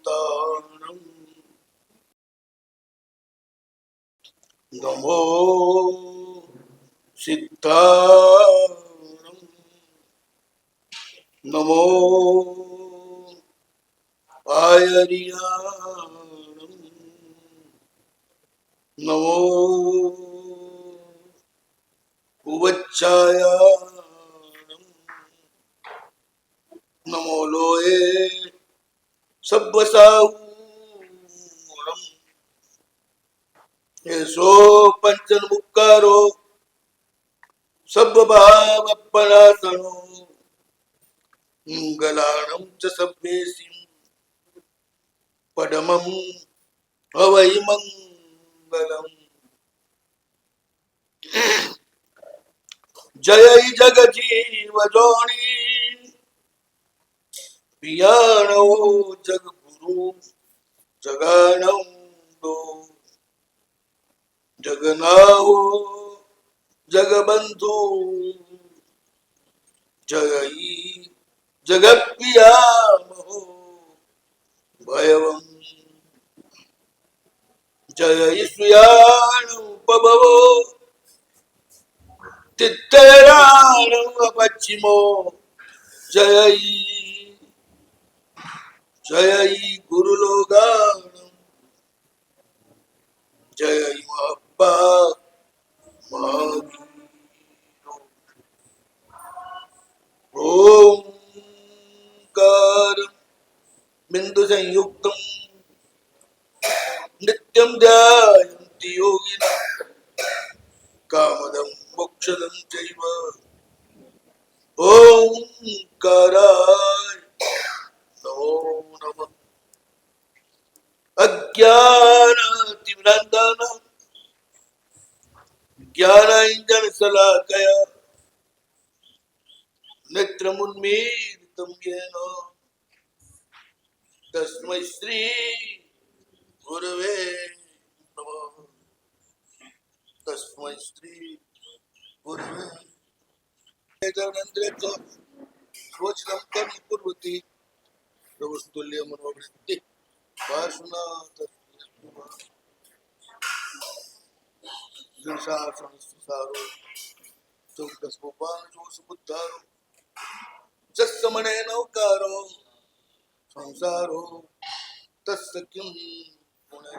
સિદ્ધાણમ નમો સિદ્ધાણમ નમો આયર્યાણમ નમો ઉવચ્ચાયાણમ નમો લોએ સબ્બસાઉણમ એસો પંચન મુક્કારો સબ્બભાવપરાસણો મંગલાણમ ચ સભ્યેસિમ પડમમ હવૈ મંગલમ જય જગજીવ જોણી પિયાણો જગગુરુ જગાનંદો જગનાઓ જગબંધુ જય જગપિયામહો ભયવમ જય સુયાણુપભવો તિત્તરાણપશ્ચિમો જય જય ગુરુલોગાણમ જય મહાપ્પા ઓમકાર બિંદુ સંયુક્તમ નિત્યમ ધ્યાયન્તિ યોગિનઃ કામદં મોક્ષદં ચૈવ ઓમકારાય નમો નમઃ અજ્ઞાનાતિમ્રાંધાનાં જ્ઞાનાંજનશલાકયા નેત્રముન્મીલિतं येन તસ્मै શ્રી ગુરવે નમઃ તસ્मै શ્રી ગુરવે જનન્દ્રેત સ્વચ્છં કર્મ કુર્વતિ પ્રવસ્તુલ્ય મનોવૃત્તિ વાસના જનશાસન સારો ચોક્કસ ગોપાલ જો સુબુદ્ધારો જસ્સમણે નૌકારો સંસારો તસ્સક્યમ પુણે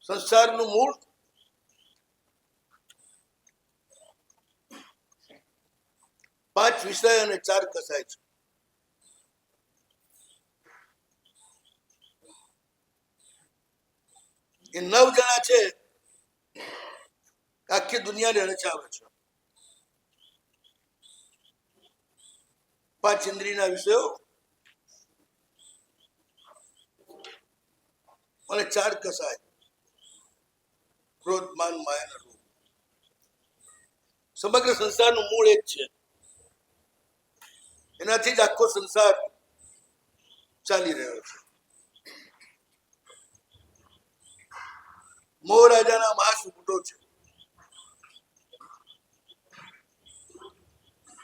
સંસારનું મૂળ પાંચ વિષય અને ચાર કસાય છે. એ 9 જણા છે આખી દુનિયાને રચાવે છે. પાંચ ઇન્દ્રિયના વિષયો અને ચાર કસાય ક્રોધ માન માયા રૂપ. સમગ્ર સંસારનું મૂળ એક છે. એનાથી જ આખો સંસાર ચાલી રહ્યો છે. મોહરાજાના મહાસુકુટો છે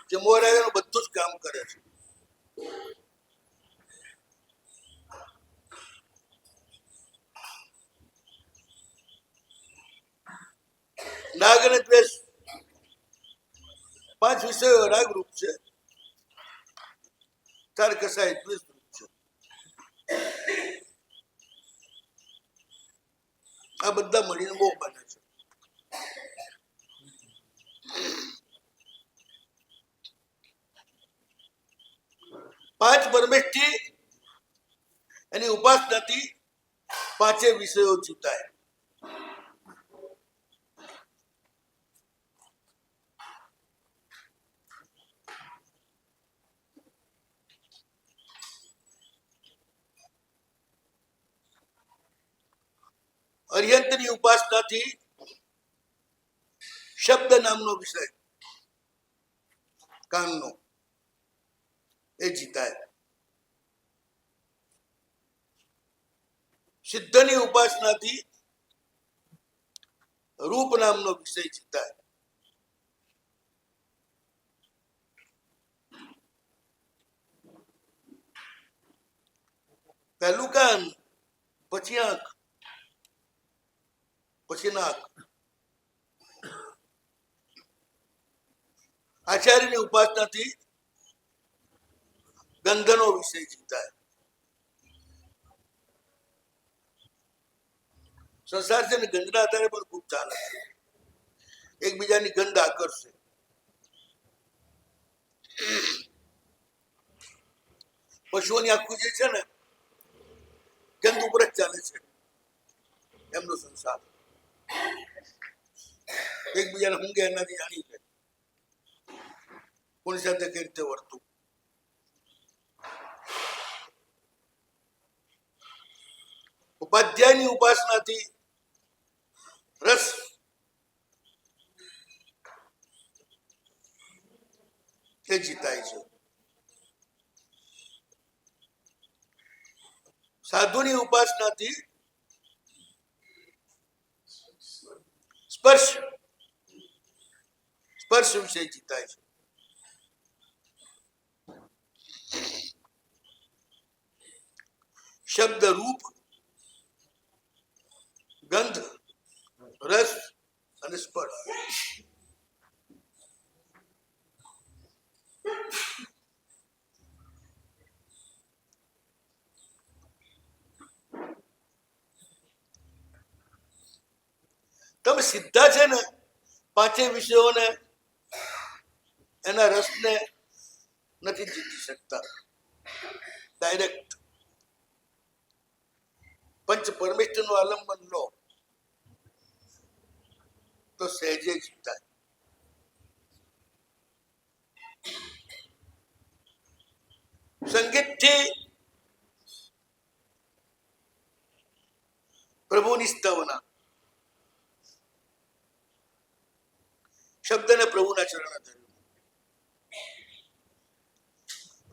જે મોહરાજાનું બધું જ કામ કરે છે. નાગ અને દ્વેષ પાંચ વિષયો રાગ રૂપ છે, ચાર કસાય દ્વેષ રૂપ છે. આ બધા મળીને મોહ બને છે. પાંચ પરમેષ્ઠી એની ઉપાસનાથી પાંચે વિષયો જીતાય. અર્યંતની ઉપાસનાથી શબ્દ નામનો વિષય કાનનો એ જીતાય. સિદ્ધની ઉપાસનાથી રૂપ નામનો વિષય જીતાય. પહેલું કાન, પછી આંખ, પછી નાક. આચાર્યની ઉપાસનાથી ગંધનો વિષય જીતાય. સંસાર છે ને ગંધના આધારે પણ ખૂબ ચાલે છે. એકબીજાની ગંધ આકર્ષે. પશુઓની આખું જે છે ને ગંધ ઉપર જ ચાલે છે એમનો સંસાર. એકબીજાને ઊંઘે એનાથી જાણી છે કોની સાથે કઈ રીતે વર્તું. ઉપાધ્યાયની ઉપાસનાથી રસ એ જીતાય છે. સાધુની ઉપાસનાથી સ્પર્શ સ્પર્શ વિષય જીતાય છે. શબ્દ, રૂપ, ગંધ, રસ અને સ્પર્શ. તમે સીધા છે ને પાંચે વિષયોને એના રસને નથી જીતી શકતા. ડાયરેક્ટ પંચ પરમેષ્ઠ નું આલંબન લો તો સહેજે જીતાય. સંગીતથી પ્રભુની સ્તવના, શબ્દને પ્રભુના ચરણ ધર્યું.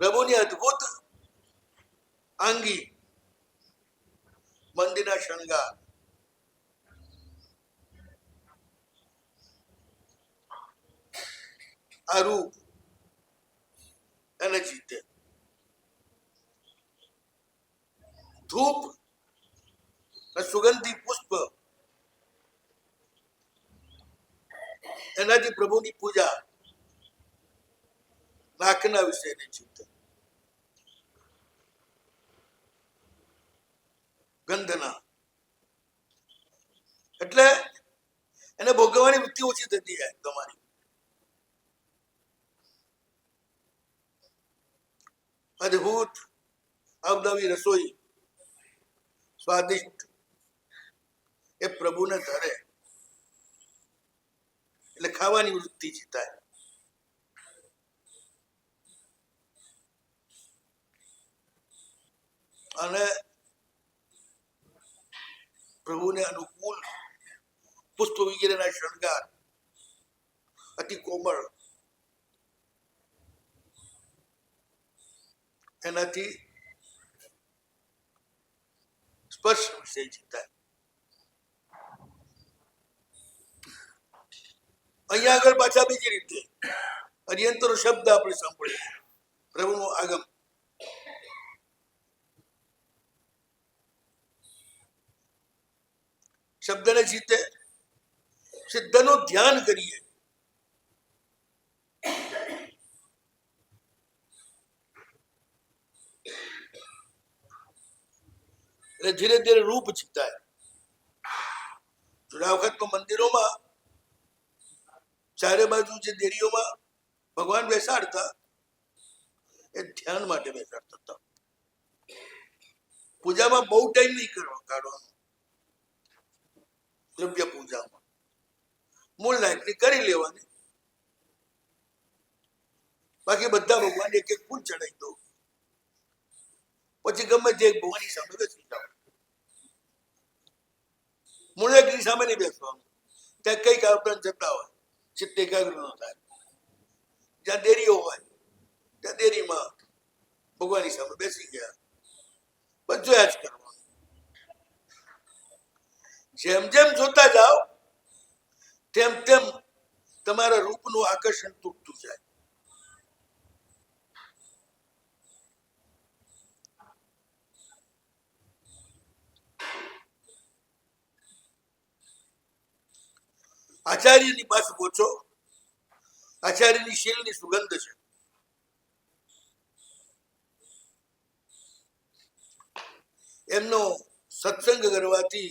પ્રભુની અદભુત આંગી, મંદિરના શણગાર, આ રૂપ એને જીતે. ધૂપ, સુગંધી પુષ્પ, એનાથી પ્રભુની પૂજા, નાકના વિષયને જીતે. ગંધના એટલે એને ભોગવવાની વૃત્તિ ઓછી થતી જાય તમારી. અદભુત અવનવી રસોઈ, સ્વાદિષ્ટ, એ પ્રભુને ધરે એટલે ખાવાની વૃત્તિ જીતાય. અને પ્રભુને અનુકૂળ પુષ્પ વગેરેના શણગાર અતિ કોમળ, એનાથી સ્પર્શ વિષય જીતાય. અહીંયા આગળ પાછા બીજી રીતે અર્યંતરો શબ્દ આપણે સાંભળીએ. પ્રભુનું આગમ, શબ્દને જીતે. સિદ્ધનું ધ્યાન કરીએ એટલે ધીરે ધીરે રૂપ જીતાય. જુના વખતમાં મંદિરોમાં ચારે બાજુ જે દેરીઓમાં ભગવાન બેસાડતા એ ધ્યાન માટે બેસાડતા હતા. પૂજામાં બહુ ટાઈમ નહીં કાઢવાનો. દ્રવ્ય પૂજામાં મૂળ લાયકની કરી લેવાની, બાકી બધા ભગવાન એક એક ફૂલ ચડાવી દો. પછી ગમે તે ભગવાનની સામે બેસી જાઓ. મૂળ લાયકની સામે નહીં બેસવાનું. ત્યાં કઈક આપણે જતા હોય, ચિત્ત એકાગ્ર ન થાય. જ્યાં દેરીઓ હોય ત્યાં દેરીમાં ભગવાનની સામે બેસી ગયા, બધું યાદ કરવાનું. જેમ જેમ જોતા જાઓ તેમ તેમ તમારા રૂપનું આકર્ષણ તૂટતું જાય. આચાર્યની પાસે પહોંચો. આચાર્યની શીલની સુગંધ છે. એમનો સત્સંગ કરવાથી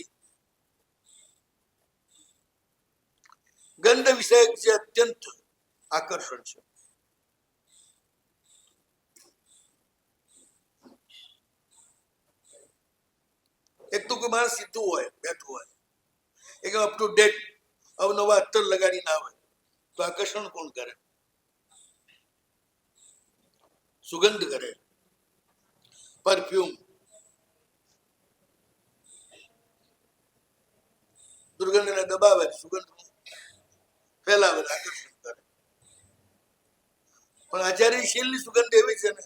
ગંધ વિષયક જે અત્યંત આકર્ષણ છે. એક તો કોઈ માણસ સીધું હોય, બેઠું હોય, એક અપ ટુ ડેટ અવનવા અત્તર લગાડી ના હોય તો આકર્ષણ કોણ કરે? સુગંધ કરે, પરફ્યુમ, દુર્ગંધને દબાવે, સુગંધ ફેલાવે, આકર્ષણ કરે. પણ આચાર્ય શીલની સુગંધ એવી છે ને,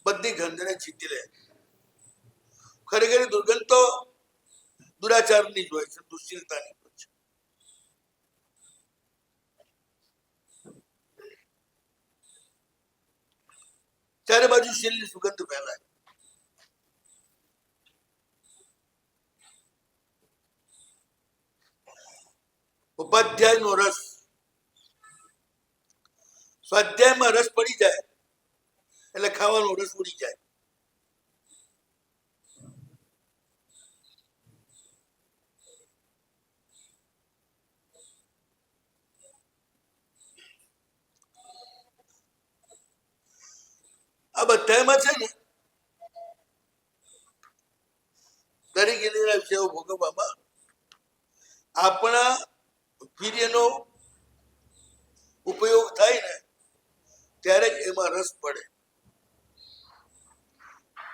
બધી ગંધને જીતી લે. ખરેખર દુર્ગંધ તો દુરાચારની જ હોય છે, દુશ્ચિલતાની હોય છે. ચારે બાજુ શીલની સુગંધ ફેલાય. ઉપાધ્યાયનો રસ, સ્વાધ્યાયમાં રસ પડી જાય એટલે ખાવાનો રસ ઉડી જાય. આ બધામાં છે ને દરેક ઇન્દ્રિયના વિષયો ભોગવવામાં આપણા વીર્યનો ઉપયોગ થાય ને ત્યારે જ એમાં રસ પડે,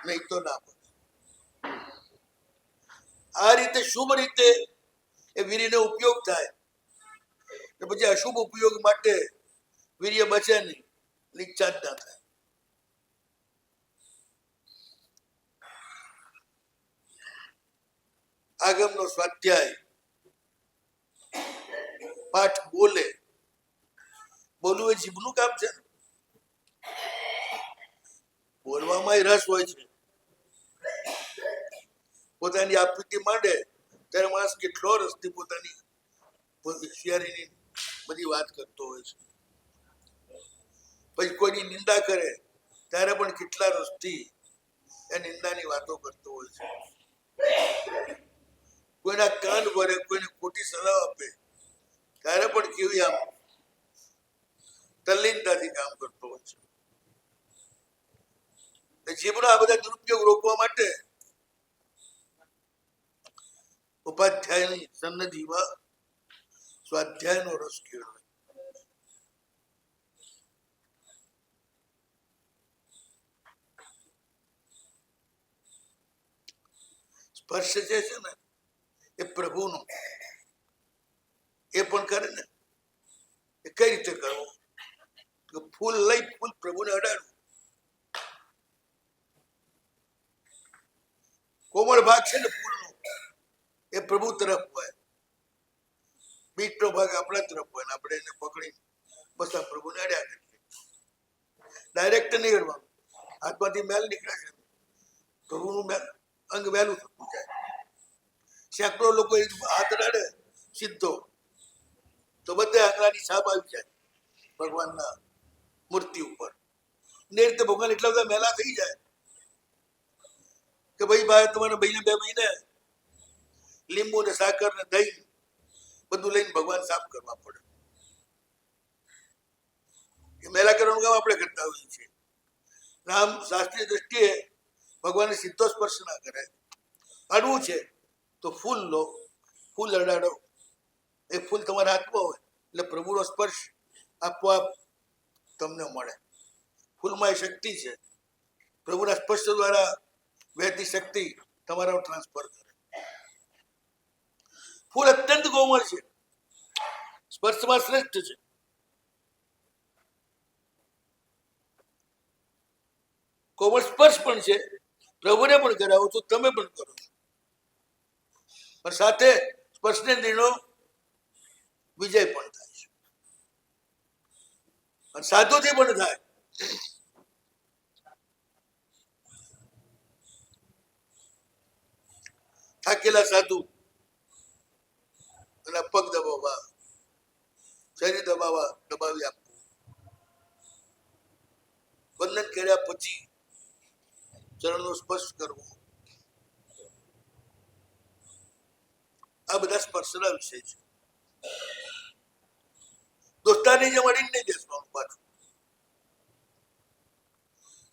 નહીં તો ના પડે. આ રીતે શુભ રીતે એ વીર્યનો ઉપયોગ થાય પછી અશુભ ઉપયોગ માટે વીર્ય બચે નહીં, ઈચ્છા જ ના થાય. આગમનો સ્વાધ્યાય, પાઠ બોલે, બોલવું એ જીભનું કામ છે. બોલવામાં રસ હોય છે. પોતાની આપવીતી માંડે ત્યારે માણસ કેટલો રસથી પોતાની હોશિયારીની બધી વાત કરતો હોય છે. પછી કોઈની નિંદા કરે ત્યારે પણ કેટલા રસથી એ નિંદાની વાતો કરતો હોય છે. કોઈના કાન ભરે, કોઈને ખોટી સલાહ આપે ત્યારે પણ કેવી આમ તલ્લીનતાથી કામ કરતો હોય છે. જીભનો આ બધા દુરુપયોગ રોકવા માટે ઉપાધ્યાયની સન્નિધિમાં સ્વાધ્યાયનો રસ કેળવે. સ્પર્શ જે છે ને એ પ્રભુનો, એ પણ કરે ને એ કઈ રીતે કરવો? ફૂલ લઈ ફૂલ પ્રભુને અડાડવું. કોમળ ભાગ છે ને ફૂલનો એ પ્રભુ તરફ હોય, બીટનો ભાગ આપણા તરફ હોય, આપણે એને પકડી બસ આ પ્રભુને અડ્યા કરીએ. ડાયરેક્ટ નહીં કરવાનું, હાથમાંથી મેલ નીકળે છે, પ્રભુનું અંગ વહેલું થતું જાય. સેંકડો લોકો હાથ અડાડે સીધો તો બધે આંગળાની છાપ આવી જાય ભગવાનના મૂર્તિ ઉપર. ને રીતે ભગવાન એટલા બધા મેલા થઈ જાય કે ભાઈ તમારે મહિને 2 મહિને લીંબુ ને સાકર ને દહીં બધું લઈને ભગવાન સાફ કરવા પડે. એ મેલા કરવાનું કામ આપણે કરતા હોઈએ છીએ. રામ શાસ્ત્રીય દ્રષ્ટિએ ભગવાનને સીધો સ્પર્શ ના કરે. અડવું છે તો ફૂલ લો, ફૂલ અડાડો, એ ફૂલ તમારા હાથમાં હોય એટલે પ્રભુનો સ્પર્શ આપોઆપ તમને મળે. ફૂલમાં એ શક્તિ છે, પ્રભુના સ્પર્શ દ્વારા વહેતી શક્તિ તમારા ટ્રાન્સફર કરે. ફૂલ અત્યંત કોમળ છે, સ્પર્શમાં શ્રેષ્ઠ છે. કોમળ સ્પર્શ પણ છે, પ્રભુને પણ કરાવો તો તમે પણ કરો. પણ સાથે સ્પર્શેન્દ્રિયનો વિજય પણ થાય છે અને સાધુથી પણ થાય. થાકેલા સાધુ અને પગ દબાવવા, શરીર દબાવી આપવું, વંદન કર્યા પછી ચરણનો સ્પર્શ કરવો, આ બધા સ્પર્શના વિષય છે. દોસ્તારની જેમ અડીને નહીં બેસવાનું પાછું,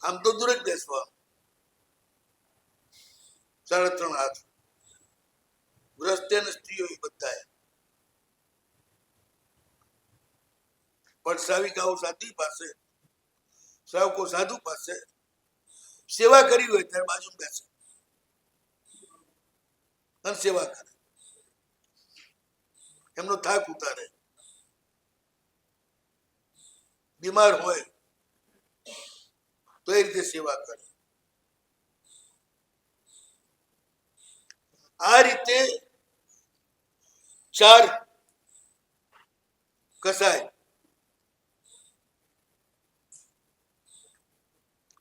આમ તો દૂર જ બેસવાનું. 3.5 હાથ ગ્રસ્તે અને સ્ત્રીઓ બધા પણ શ્રાવિકાઓ સાધુ પાસે, શ્રાવકો સાધુ પાસે સેવા કરી હોય ત્યારે બાજુ બેસે અને સેવા કરે, એમનો થાક ઉતારે. બીમાર હોય તો એ રીતે સેવા કરે. આ રીતે 4 કસાય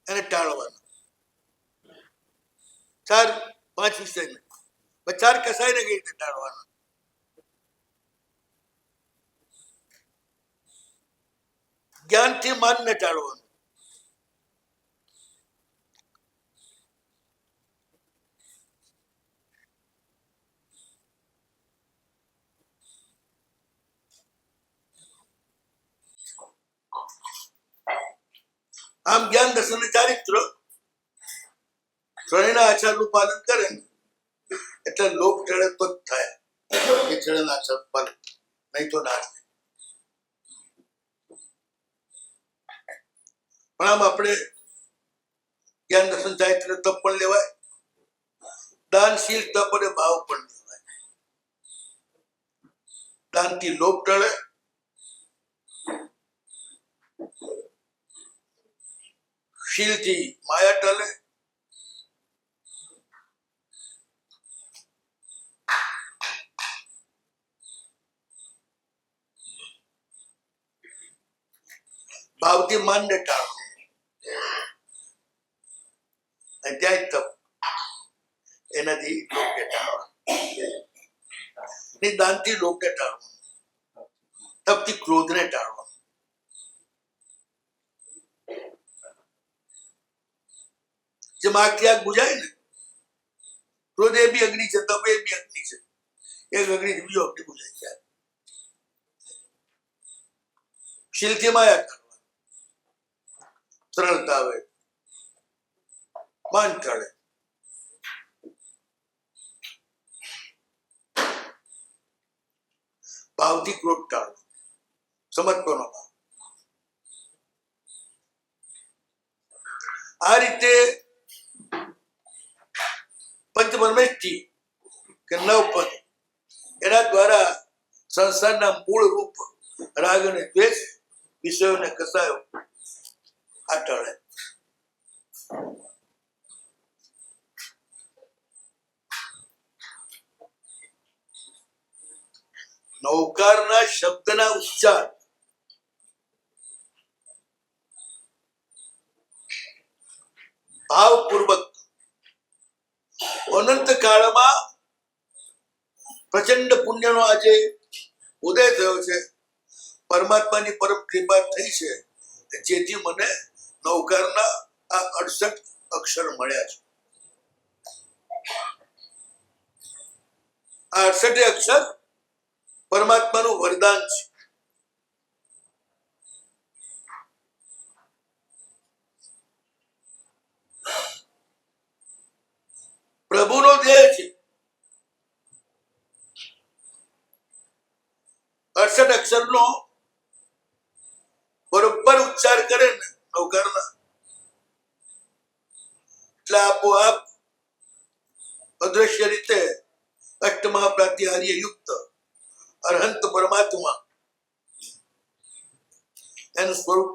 એને ટાળવાના. 4-5 વિષય 4 કસાય ને કઈ રીતે ટાળવાના? જ્ઞાનથી માનને ટાળવાનું. આમ જ્ઞાન દર્શન અને ચારિત્ર ત્રણેયના આચારનું પાલન કરે ને એટલે લોક ટળે તો જ થાય. એ ટળેના આચાર પાલન નહીં તો ના થાય. પણ આમ આપણે જ્ઞાન દર્શન ચારિત્ર તપ પણ લેવાય, દાનશીલ તપ અને ભાવ પણ લેવાય. દાનથી લોક ટળે, શીલથી માયા ટળે, ભાવથી માનને ટાળો. ત્યાં તપ એનાથી લોકે ટાળવા, દાનથી લોકે ટાળવા, તપથી ક્રોધને ટાળવા. જેમ આગથી આગ બુજાય ને, ક્રોધ એ બી અગ્નિ છે, તપ એ બી અગ્નિ છે. એક અગ્નિ બીજો અગ્નિ બુજાય છે. શીલથી માયા ટાળવા, સરળતા આવે, માન ટળે. ભાવથી ક્રોધ ટાળવો, સમર્પણનો ભાવ. આ રીતે પંચપરમેષ્ઠી કે 9 પદ એના દ્વારા સંસારના મૂળ રૂપ રાગ અને દ્વેષ વિષયોને કસાયો આ ટળે. નૌકારના શબ્દના ઉચ્ચાર ભાવપૂર્વક અનંત કાળમાં પ્રચંડ પુણ્યનો આજે ઉદય થયો છે, પરમાત્માની પરમ કૃપા થઈ છે, જેથી મને નૌકારના આ 68 અક્ષર મળ્યા છે. આ 68 અક્ષર પરમાત્માનું વરદાન છે. પ્રભુનો દેહ છે. 68 અક્ષરનો બરોબર ઉચ્ચાર કરે ને નૌકારના, એટલે આપોઆપ અદ્રશ્ય રીતે અષ્ટમહાપ્રાત્યાહાર્ય યુક્ત અરહંત પરમાત્મા એનું સ્વરૂપ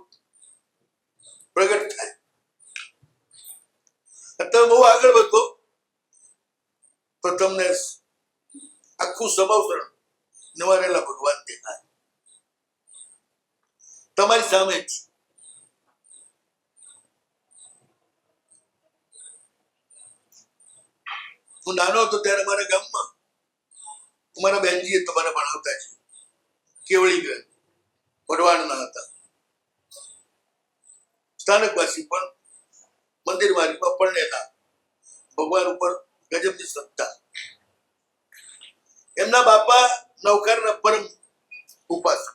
પ્રગટ થાય. તમે બહુ આગળ વધો તો તમને આખું સમવસરણ નિવારેલા ભગવાન દેખાય તમારી સામે જ. હું નાનો હતો ત્યારે મારા ગામમાં અમારા બહેનજીએ તમારે ભણાવતા છે, કેવળી બેન વઢવાણના હતા, સ્થાનકવાસી પણ મંદિર વારીમાં પરણેલા, ભગવાન ઉપર ગજબની શ્રદ્ધા. એમના બાપા નવકારના પરમ ઉપાસક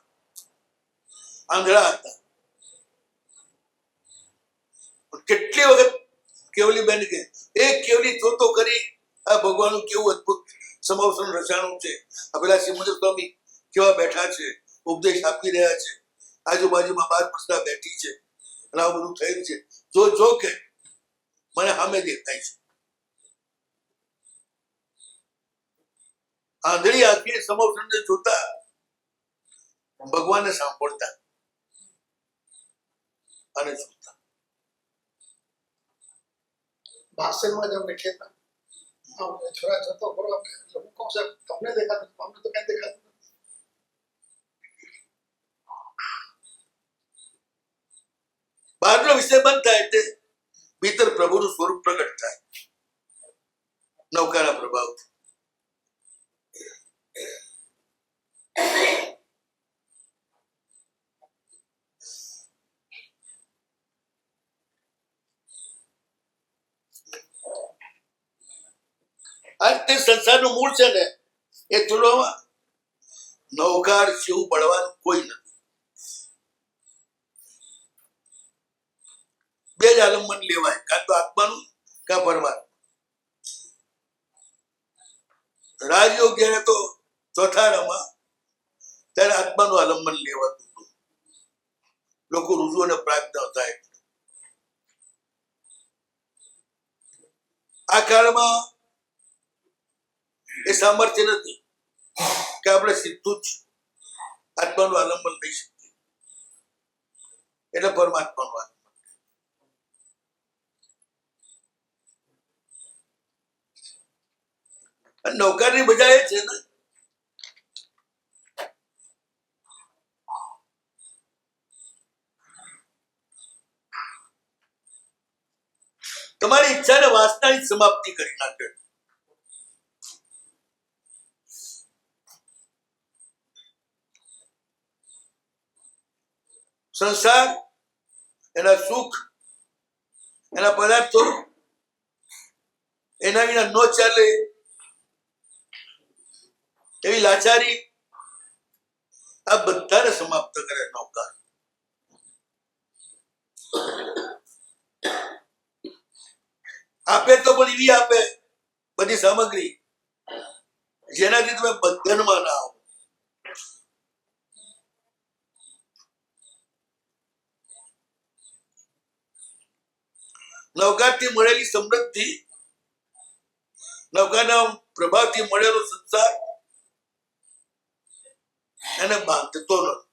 આંધળા હતા. કેટલી વખત કેવલી બેન કે એક કેવલી તો કરી આ ભગવાનનું કેવું અદભુત સમવસન રચાણું છે, આ પેલા સિમંદર સ્વામી કેવા બેઠા છે, ઉપદેશ આપી રહ્યા છે, આજુબાજુમાં 12 પ્રસ્તા બેઠી છે, અને આ બધું થયું છે. જો કે મને સામે દેખાય છે. આંધળી આંખે સમવસનને જોતા ભગવાનને સાંભળતા અને જોતા. ભાષણમાં જેમને કહેતા છોરા જતો બરો હું કહું સાહેબ તમને દેખાતું, અમને તો કઈ દેખાતું નથી. બહારનો વિષય બંધ થાય એટલે ભીતર પ્રભુનું સ્વરૂપ પ્રગટ થાય નૌકાના પ્રભાવથી. આ તે સંસારનું મૂળ છે ને, એ તુલવામાં નૌકાર જેવું બળવાનું કોઈ નથી. બે જ આલંબન લેવાય, કાં તો આત્માનું કાં પરમાત્મા. રાજયોગ જયારે તો ચોથારામાં ત્યારે આત્માનું આલંબન લેવાતું હતું. લોકો રુજુ અને પ્રાપ્ત થાય. આ કાળમાં એ સામર્થ્ય નથી કે આપણે સીધું જ આત્માનું આલંબન લઈ શકીએ, એટલે પરમાત્માનું આલંબન. નૌકારની મજા એ છે ને, તમારી ઈચ્છાને વાસનાની સમાપ્તિ કરી નાખે. સંસાર, એના સુખ, એના પદાર્થો, એના વિના ન ચાલે એવી લાચારી, આ બધાને સમાપ્ત કરે નૌકાર. આપે તો પણ એવી આપે બધી સામગ્રી જેનાથી તમે બંધનમાં ના આવો. નૌકારથી મળેલી સમૃદ્ધિ, નૌકાના પ્રભાવથી મળેલો સંસાર એને બાંધતો નથી.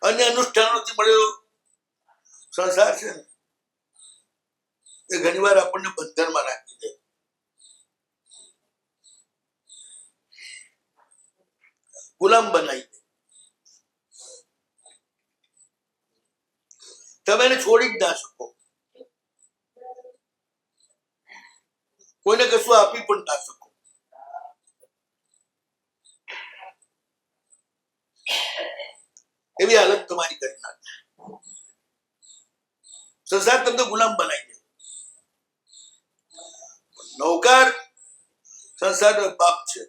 અન્ય અનુષ્ઠાનોથી મળેલો સંસાર છે ને, એ ઘણી વાર આપણને બંધનમાં રાખી દે. ગુલામ બનાવી દે. તમે એને છોડી જ ના શકો, કોઈને કશું આપી પણ ના શકો. એવી હાલત તમારી કરી નાખે. સંસાર તમને ગુલામ બનાવી દે. નૌકાર સંસારનો બાપ છે,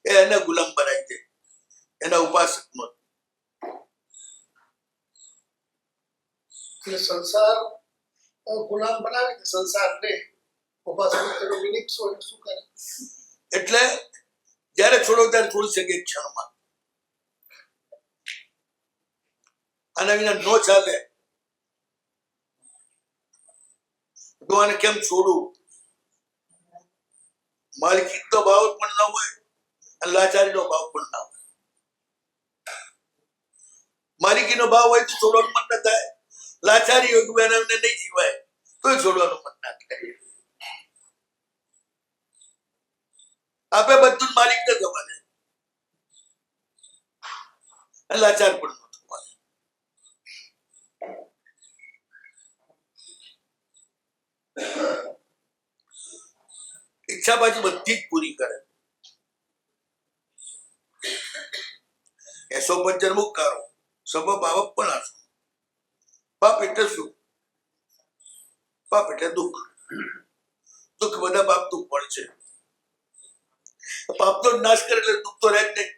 એને ગુલામ બનાવી દે, એના ઉપાસક નો. સંસાર ગુલામ બનાવી દે સંસારને, ઉપાસક તેનો મિનિંગ શું કરે? એટલે જયારે છોડો ત્યારે છોડી શકે ક્ષણમાં. આના વિના નો ચાલે. તો આને કેમ છોડું? માલિકી તો ભાવ પણ ન હોય અને લાચારીનો ભાવ પણ ના હોય. માલિકીનો ભાવ હોય તો છોડવાનું મન ન થાય. લાચારી હોય કે એમને નહીં જીવાય તો છોડવાનું મન ના થાય. આપણે બધું માલિક ન થવાને લાચાર પણ ન થવાને. ઈચ્છા પાછી બધી જ પૂરી કરે. 155 મુકારો સબ પાપ પણ આસો. પાપ એટલે શું? પાપ એટલે દુઃખ. દુઃખ બધા પાપ દુઃખ પણ છે. પાપ તો નાશ કરે એટલે દુઃખ તો રહે જ નહીં.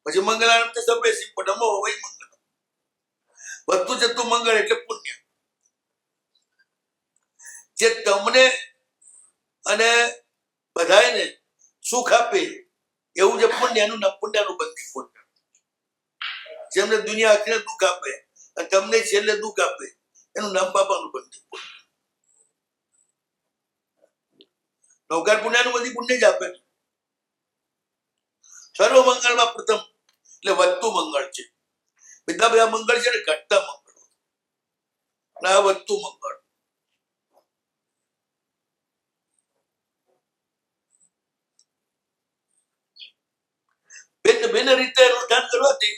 પછી મંગળાનું તો સભે સિંહ નમો વૈ મંગળ. વધતું જતું મંગળ એટલે પુણ્ય. જે તમને અને બધાને સુખ આપે એવું જે પુણ્ય, એનું નામ પુણ્યનું બંધી પુણ્ય. જેમને દુનિયા આખીને દુઃખ આપે અને તમને છેલ્લે દુઃખ આપે એનું નામ પાપાનું બંધી પુણ્ય. નૌકાર પુણ્યનું બધી પુણ્ય જ આપે. સર્વ મંગળમાં પ્રથમ એટલે વધતું મંગળ છે. બધા મંગળ છે ને ઘટતા મંગળ. આ વધતું મંગળ. ભિન્ન ભિન્ન રીતે અનુષ્ઠાન કરવાથી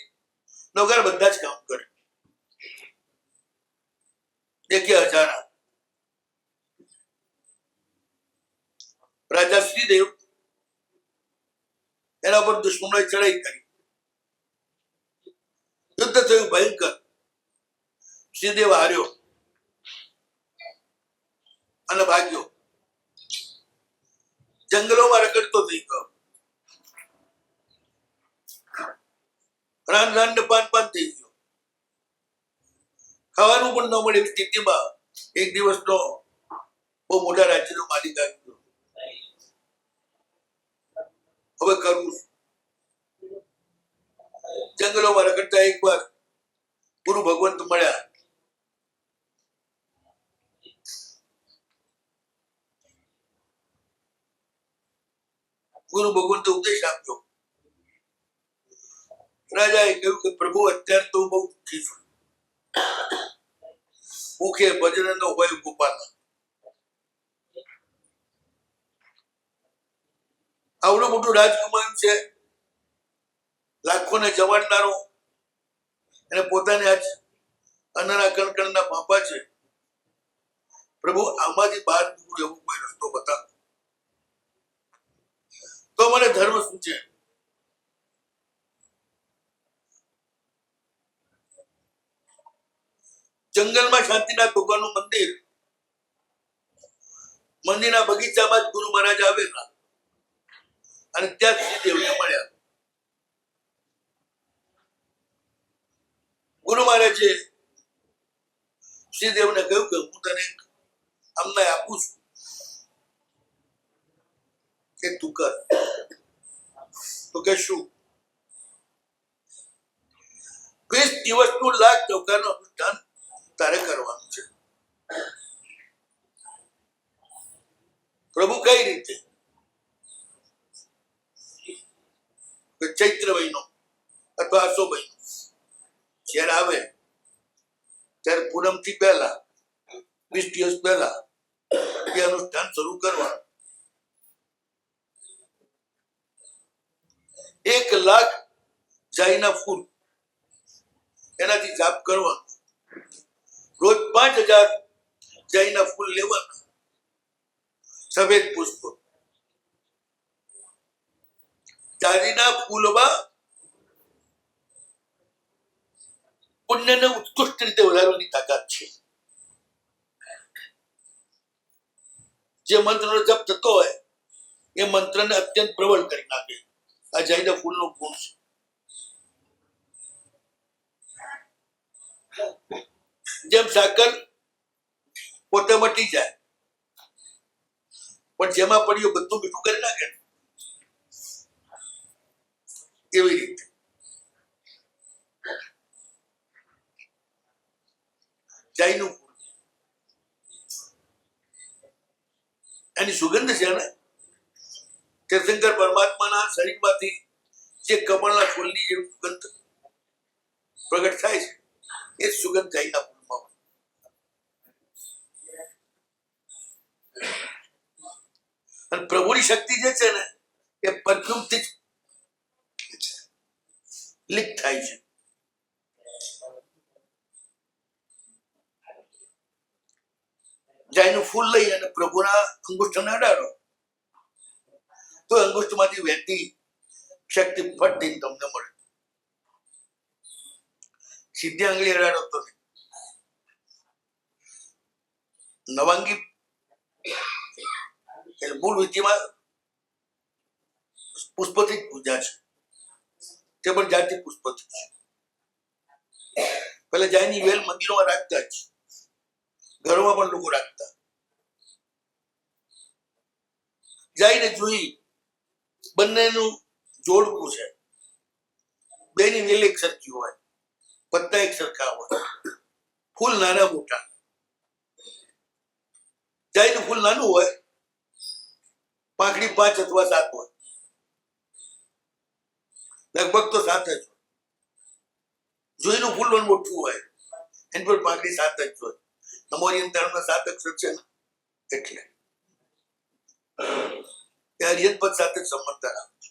નૌકાર બધા જ કામ કરે. દેખીએ હજારા રાજા શ્રીદેવ એના પર દુશ્મનોએ ચડાઈ કરી. યુદ્ધ થયું ભયંકર. શ્રીદેવ હાર્યો અને ભાગ્યો. જંગલોમાં રખડતો થઈ ગયો. રાન રાન ને પાન પાન થઈ ગયો. ખાવાનું પણ ન મળે એવી સ્થિતિમાં એક દિવસનો બહુ મોટા રાજ્યનો માલિક આવી ગયો. હવે કરવું જંગલોમાં રખડતા એકવાર ગુરુ ભગવંત મળ્યા. ગુરુ ભગવંતે ઉપદેશ આપ્યો. રાજાએ કહ્યું કે પ્રભુ અત્યારે તો બહુ દુઃખી છું. ભૂખે ભજન ન હોય ગોપાલ. આવડું મોટું રાજકુમાર છે, લાખોને જમાડનારો, અને પોતાને આજ અન્નના કણકણના પાપા છે. પ્રભુ આમાંથી બહાર નીકળું એવો કોઈ રસ્તો બતાવો તો મને ધર્મ શું છે. જંગલમાં શાંતિનાથ ભગવાનનું મંદિર, મંદિરના બગીચામાં જ ગુરુ મહારાજ આવેલા અને ત્યાં શ્રીદેવને મળ્યા. ગુરુ મહારાજે શ્રીદેવને કહ્યું કે હું તને અમને આપું છું કે તું કર. તો કે શું? 20 દિવસનું લાખ નૌકારનું અનુષ્ઠાન તારે કરવાનું છે. પ્રભુ કઈ રીતે? ચૈત્ર મહિનો અથવા આસો મહિનો જયારે આવે ત્યારે પૂનમ થી પહેલા 20 દિવસ પહેલા એ અનુષ્ઠાન શરૂ કરવાનું. 1 લાખ જાઈના ફૂલ એનાથી જાપ કરવાનો. રોજ 5000 જાઈના ફૂલ લેવાના. સફેદ પુષ્પ. જારીના ફૂલમાં પુણ્યને ઉત્કૃષ્ટ રીતે વધારવાની તાકાત છે. જે મંત્રનો જપ થતો હોય એ મંત્રને અત્યંત પ્રબળ કરી નાખે. આ જાઈના ફૂલનો ગુણ છે. જેમ સાકર પોતે મટી જાય પણ જેમાં પડ્યું બધું મીઠું કરી નાખે એવી રીતે જાઈનું ફૂલ એની સુગંધ છે ને તીર્થંકર પરમાત્માના શરીરમાંથી જે કમળના ફૂલની જે સુગંધ પ્રગટ થાય છે એ જ સુગંધ ગાયના ફૂલમાં હોય. અને પ્રભુની શક્તિ જે છે ને એ પરફ્યુમથી જ લીક થાય છે. જાયનું ફૂલ લઈ અને પ્રભુના અંગુષ્ઠને અડાડો તો અંગુષ્ઠમાંથી વહેતી શક્તિ ફટથી તમને મળે. સીધી આંગળી અડાડો તો નહીં. નવાંગી એટલે મૂળ વિધિમાં પુષ્પથી જ પૂજા છે. તે પણ જાતિ પુષ્પથી છે. પેલા જાયની વેલ મંદિરોમાં રાખતા જ, ઘરોમાં પણ લોકો રાખતા. જાયને જોઈ બંનેનું જોડકું છે, બેની વેલ એક સરખી હોય, પત્તા એક સરખા હોય, ફૂલ નાના મોટા. જાયનું ફૂલ નાનું હોય, પાંખડી 5 અથવા 7 હોય, લગભગ તો 7 જ હોય. જોઈનું ફૂલ પણ મોટું હોય, એની પર પાંખડી 7 જ હોય. નમોરિયંતાણના 7 અક્ષર છે ને એટલે ત્યાં રિયત પદ સાથે સંબંધ ધરાવે છે.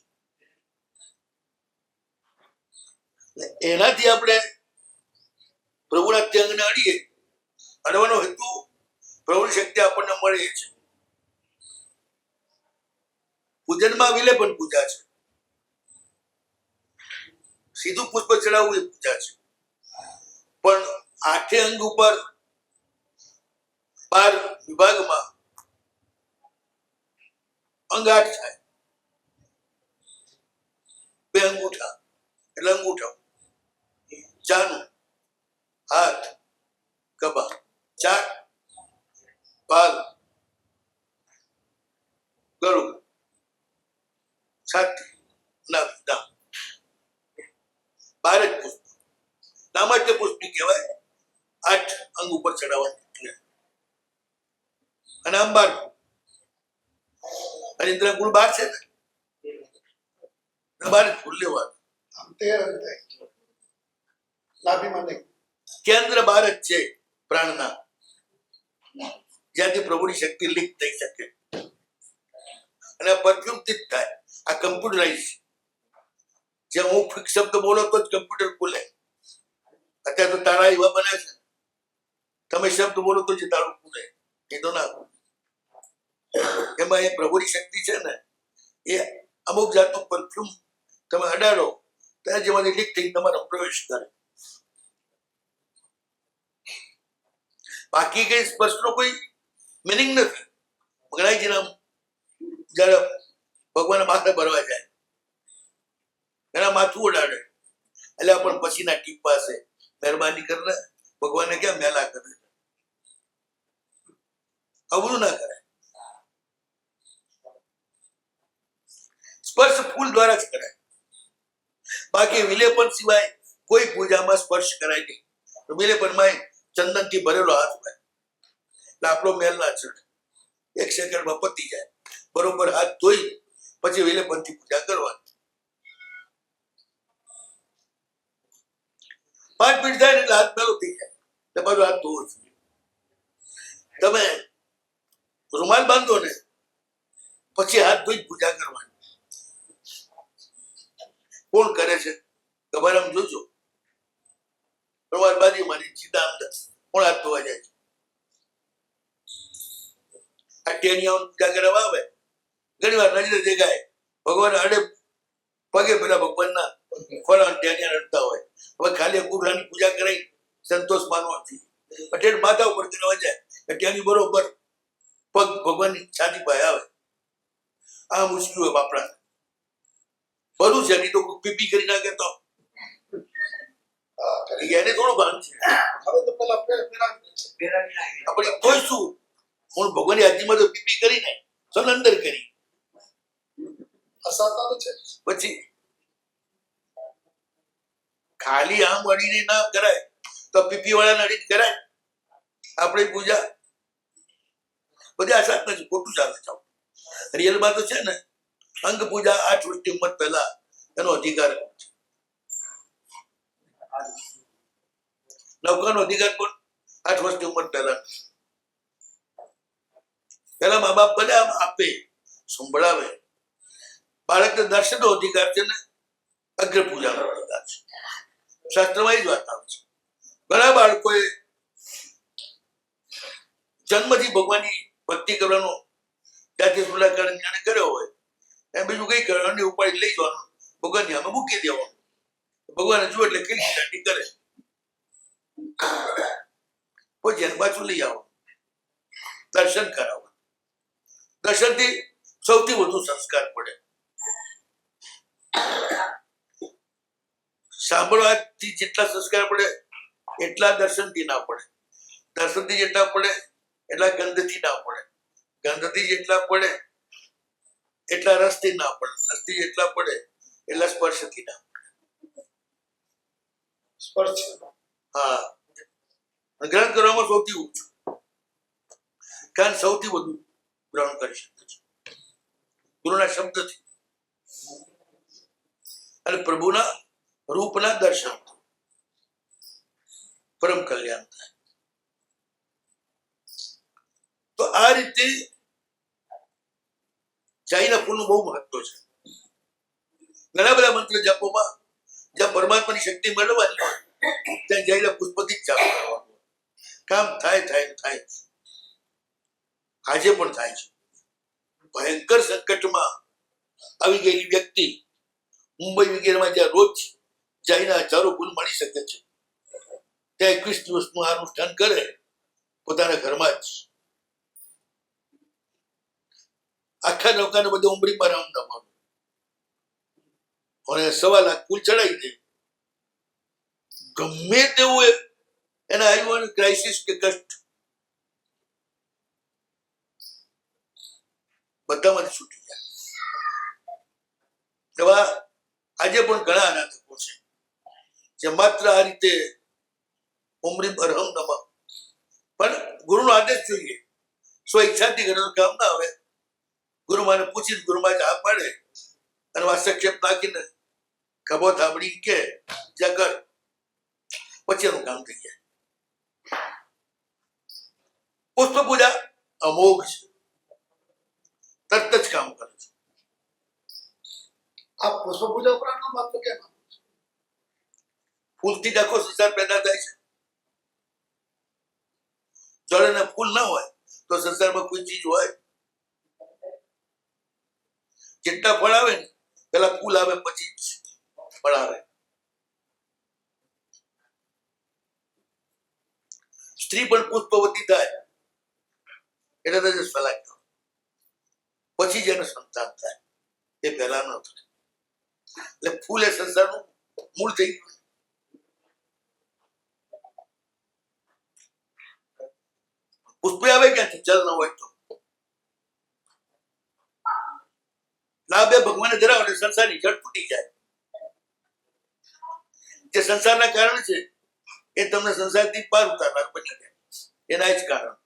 એનાથી આપણે પ્રભુના ત્યંગને અડીએ. અડવાનો હેતુ પ્રભુની શક્તિ આપણને મળે છે. પૂજનમાં વિલેપન પૂજા છે, સીધું પુષ્પ ચડાવવું એ પૂજા છે. પણ 8 અંગ ઉપર 12 વિભાગમાં અંગ 8 થાય. 2 અંગૂઠા એટલે અંગૂઠા, ચાનું, હાથ, કબા, 4 પાલ, ગળું, છાતી, નાક, દામ. 12 જ પુષ્પ. નામ જ તે પુષ્પી કહેવાય. 8 અંગ ઉપર ચડાવવાનું અને આમ 12. અને ઇન્દ્ર ગુણ 12 છે ને 12 ફૂલ લેવાનું. આમ 13 થાય લાભીમાં નહીં. કેન્દ્ર 12 જ છે પ્રાણના, જ્યાંથી પ્રભુની શક્તિ લીક થઈ શકે. અને પરફ્યુમથી જ થાય. આ કમ્પ્યુટરાઇઝ જે હું ફિક્સ શબ્દ બોલો તો જ કમ્પ્યુટર ખુલે. અત્યારે તો તારા એવા બને છે, તમે શબ્દ બોલો તો જ તારું ખુલે. એ તો ના ખુલે. એમાં એ પ્રભુની શક્તિ છે ને એ અમુક જાતનું પરફ્યુમ તમે અડાડો ત્યાં જેમાંથી લીક થઈ તમારો પ્રવેશ કરે. બાકી કઈ સ્પર્શનો કોઈ મિનિંગ નથી. ગણાયજીના જયારે ભગવાન માથે ભરવા જાય એના માથું ઉડાડે એટલે પણ પછીના ટીપા છે, મહેરબાની કરીને ભગવાનને ક્યાં મેલા કરે. આવું ના કરે. સ્પર્શ ફૂલ દ્વારા જ કરાય. બાકી વિલેપન સિવાય કોઈ પૂજામાં સ્પર્શ કરાય નહીં. વિલેપનમાં ચંદનથી ભરેલો હાથ હોય એટલે આપણો મેલ ના ચડે. 1 સેકન્ડમાં પતી જાય. બરોબર હાથ ધોઈ પછી વિલેપનથી પૂજા કરવાની. 5 મિનિટ થાય એટલે હાથ મેલો થઈ જાય. તમારો હાથ ધોવો જોઈએ. તમે રૂમાલ બાંધો ને પછી હાથ ધોઈ પૂજા કરવાની. કોણ કરે છે ખબર? આમ જોજો. રૂમાલ બાંધી મારી સીધા અંદર કોણ હાથ ધોવા જાય છે? આ ટેનિયાઓ પૂજા કરવા આવે ઘણી વાર નજરે દેખાય ભગવાન અડે પગે પેલા ભગવાનના ફળા ટેનિયા રડતા હોય. હવે ખાલી અંગૂઠાની પૂજા કરાઈ સંતોષ માનવો જોઈએ. પટેલ માથા ઉપર કરવા જાય કે ત્યાંની બરોબર પગ ભગવાનની છાતી પાસે આવે. આ મુશ્કેલ હોય બાપડા. બધું છે નહીં તો પીપી કરી નાખે તો એને થોડું ભાન છે. હવે તો પેલા આપણે કોઈ શું હું ભગવાનની હાજરીમાં તો પીપી કરીને અંદર કરી અસાતા તો છે. પછી ખાલી આમ અડીને ના કરાય તો પીપી વાળાને અડીને કરાય. આપણે પૂજા બધી આ સાત નથી, ખોટું ચાલે છે. રિયલમાં તો છે ને અંગ પૂજા 8 વર્ષની ઉંમર પહેલા એનો અધિકાર છે. નૌકાનો અધિકાર પણ 8 વર્ષની ઉંમર પહેલા. પેલા મા બાપ ભલે આમ આપે, સંભળાવે. બાળકને દર્શનનો અધિકાર છે ને અગ્ર પૂજાનો અધિકાર છે. શાસ્ત્રમાં એ જ વાત આવે છે. ઘણા બાળકોએ જન્મથી ભગવાનની ભક્તિ કરવાનો ત્યાંથી સુલાકરણ જાણે કર્યો હોય એમ બીજું કઈ કરવાનું ઉપાડી લઈ જવાનું, ભગવાનની સામે મૂકી દેવાનું. ભગવાન જુએ એટલે ખીલી દાંડી કરે, પછી એને પાછું લઈ આવો, દર્શન કરાવવા. દર્શનથી સૌથી વધુ સંસ્કાર પડે. સાંભળવાથી જેટલા સંસ્કાર પડે એટલા દર્શનથી ના પડે. દર્શનથી જેટલા પડે એટલા ગંધથી ના પડે. ગંધથી જેટલા પડે એટલા રસથી ના પડે. રસથી જેટલા પડે એટલા સ્પર્શથી ના પડે. સ્પર્શ. હા, ગ્રહણ કરવામાં સૌથી ઊંચું, કારણ સૌથી વધુ ગ્રહણ કરી શકે છે ગુરુના શબ્દથી અને પ્રભુના રૂપના દર્શન. પરમ કલ્યાણ થાય. તો આ રીતે ચાઈના ફૂલનું બહુ મહત્વ છે. ઘણા બધા મંત્ર જપોમાં જ્યાં પરમાત્માની શક્તિ મેળવવાની હોય ત્યાં જઈને પુષ્પથી જ જાપ કરવાનું. કામ થાય થાય થાય. આજે પણ થાય છે. ભયંકર સંકટમાં આવી ગયેલી વ્યક્તિ મુંબઈ વગેરેમાં જ્યાં રોજ જઈને હજારો ફૂલ મળી શકે છે ત્યાં 21 દિવસનું આ અનુષ્ઠાન કરે પોતાના ઘરમાં જ. આખા નૌકાને બધું ઉમરીમાં રામ નમવાનું અને 1.25 લાખ ફૂલ ચડાવી દે. ગમે તેવું એને આવ્યું ક્રાઇસિસ કે કષ્ટ બધામાંથી છૂટી જાય. એવા આજે પણ ઘણા અનાથકો છે જે માત્ર આ રીતે ઉમરી બરહમ નમઃ પણ ગુરુનો આદેશ જોઈએ. સ્વ ઈચ્છાથી ઘરનું કામ ના આવે. ગુરુમાને પૂછી ગુરુમાં હા પાડે અને વાસ્તક્ષેપ નાખીને ખભો થાબડી કે જ્યાં કર, પછી એનું કામ થઈ જાય. પુષ્પ પૂજા અમોઘ છે, તરત જ કામ કરે છે. આ પુષ્પ પૂજા ઉપરાંતનો મહત્વ કેમ? ફૂલથી જ આખો સંસાર પેદા થાય છે. જળ અને ફૂલ ના હોય તો સંસારમાં કોઈ ચીજ હોય? જેટલા ફળ આવે ને પેલા ફૂલ આવે પછી ફળ આવે. સ્ત્રી પણ પુષ્પવતી થાય એટલે તેજસ્વી લાગતો પછી જેને સંતાન થાય, એ પહેલા ન થાય. એટલે ફૂલ એ સંસારનું મૂળ થઈ ગયું. પુષ્પે આવે ક્યાંથી? જલ ન હોય તો. લાભે ભગવાને ધરાવે એટલે સંસારની જળ તૂટી જાય. જે સંસારના કારણ છે એ તમને સંસારથી પાર ઉતારનાર બની જાય. એના જ કારણ.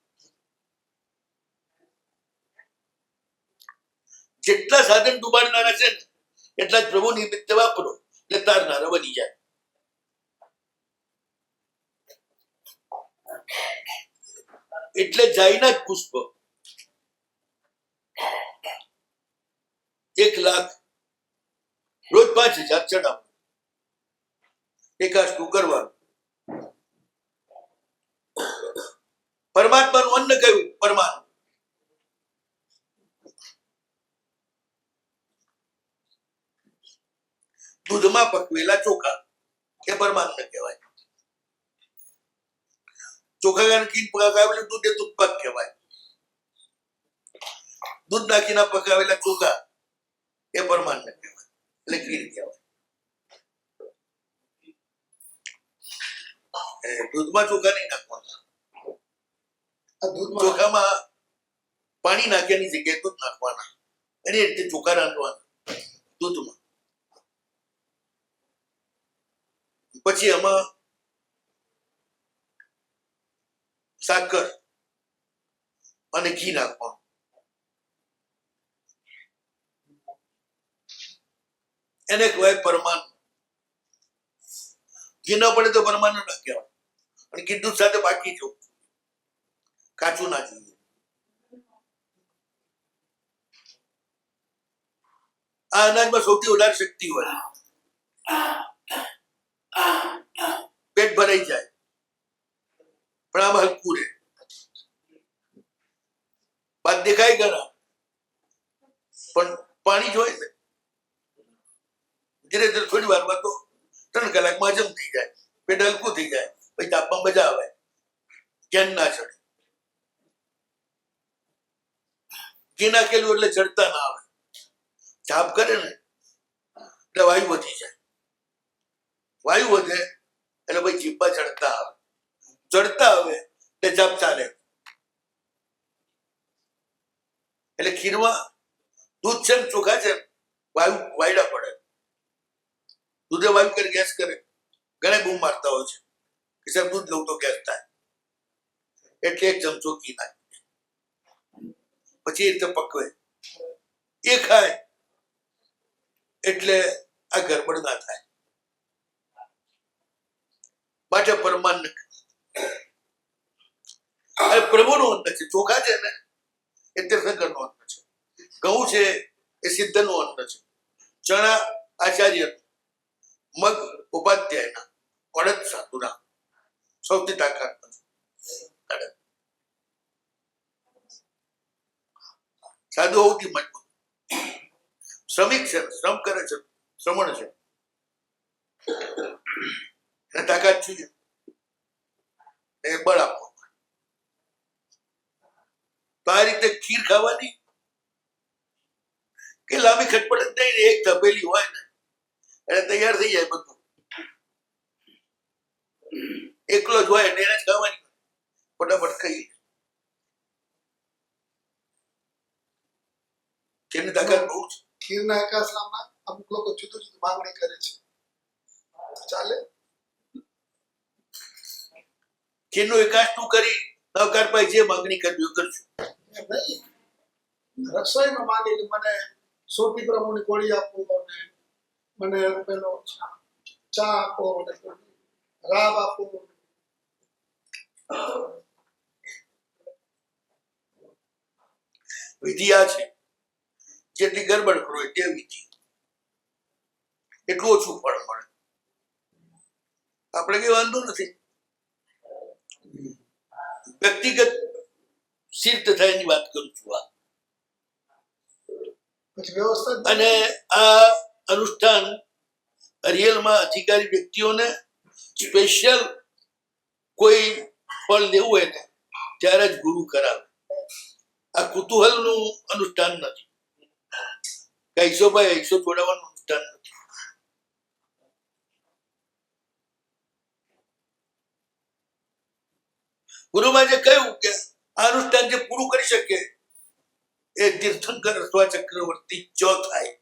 જેટલા સાધન ડૂબાડનારા છે ને એટલા જ પ્રભુ નિમિત્તે વાપરો એટલે તારનારા બની જાય. એટલે જાયના જ પુષ્પ 1 લાખ રોજ 5000 ચડાવો. એકાષ્ટું કરવાનું. પરમાત્માનું અન્ન કયું? પરમાત્મા. દૂધમાં પકવેલા ચોખા એ પરમાત્મા કહેવાય. ચોખા નાખીને પકાવેલું દૂધ એ દૂધપાક કહેવાય. દૂધ નાખીને પકાવેલા ચોખા એ પરમાત્મા કહેવાય, એટલે ખીર કહેવાય. દૂધમાં ચોખા નહીં નાખવાના. ચોખામાં પાણી નાખ્યાની જગ્યાએ દૂધ નાખવાના. એની રીતે ચોખા રાંધવાના દૂધમાં. પછી એમાં સાકર અને ઘી નાખવાનું. એને કહેવાય પરમાણુ. ઘી ન પડે તો પરમાણુ ના કહેવાય. અને ઘી દૂધ સાથે બાકી જવું, કાચું ના જોઈએ. આ અનાજમાં સૌથી વધારે શક્તિ હોય, પેટ ભરાઈ જાય પણ આમાં હલકું રહે. બાદ દેખાય ઘણા પણ પાણી જ હોય ને. ધીરે ધીરે થોડી વારમાં તો 3 કલાકમાં હજમ થઈ જાય, પેટ હલકું થઈ જાય, પછી તાપમાં મજા આવે, ચેન ના ચડે. ઘી નાખેલું એટલે ચડતા ના આવે. ચાપ કરે ને એટલે વાયુ વધી જાય, વાયુ વધે એટલે પછી જીભમાં ચડતા આવે, ચડતા આવે એટલે ચાપ ચાલે. એટલે ખીરમાં દૂધ છે ને ચોખા છે વાયુ વાયડા પડે. દૂધે વાયુ કરે ગેસ કરે. ઘણા બૂમ મારતા હોય છે કે સાહેબ દૂધ લઉં તો ગેસ થાય, એટલે 1 ચમચો ઘી નાખે, પછી એ રીતે પકવે, એ ખાય એટલે આ ગરબડ ના થાય. માટે પરમાન્ન પ્રભુનું અન્ન છે. ચોખા છે ને એ તીર્થંકરનું અન્ન છે, ઘઉં છે એ સિદ્ધનું અન્ન છે, ચણા આચાર્યનું, મગ ઉપાધ્યાયના, અડદ સાધુના, સૌથી તાકાત અડદ. સાધુ સૌથી મજબૂત, શ્રમિક છે, શ્રમ કરે છે, શ્રમણ છે, એને તાકાત જોઈએ, એ બળ આપો. તો આ રીતે ખીર ખાવાની કે લાંબી ખટપટ જ નહીં, એક તપેલી હોય ને એટલે તૈયાર થઈ જાય બધું. એકલો જ હોય એને જ ખાવાની, ફટાફટ ખાઈ. જેની તાકાત બહુ છે. ખીરના એકાસનામાં અમુક લોકો જુદું જુદું માંગણી કરે છે, ચાલે? જેનું એકાસનું કરી નવકાર પાસે જે માંગણી કરવી કરશું. એમ નહીં, રસોઈમાં માંગે કે મને સોટી પ્રમાણે ગોળી આપો, મને પેલો ચા આપો, મને રાબ આપો. વિધિ આ છે, જેટલી ગરબડ કરો તે વિધિ એટલું ઓછું ફળ મળે. આપણે કઈ વાંધો નથી, વ્યક્તિગત સિદ્ધ થાય એની વાત કરું છું. પછી વ્યવસ્થા અને આ અનુષ્ઠાન રિયલમાં અધિકારી વ્યક્તિઓને સ્પેશિયલ કોઈ ફળ લેવું હોય ને ત્યારે જ ગુરુ કરાવે. આ કુતૂહલનું અનુષ્ઠાન નથી, કે 100 બાય 100 જોડાવાનું અનુષ્ઠાન નથી. ગુરુમાં જે કહ્યું કે આ અનુષ્ઠાન જે પૂરું કરી શકે એ તીર્થંકર અથવા ચક્રવર્તી જ થાય.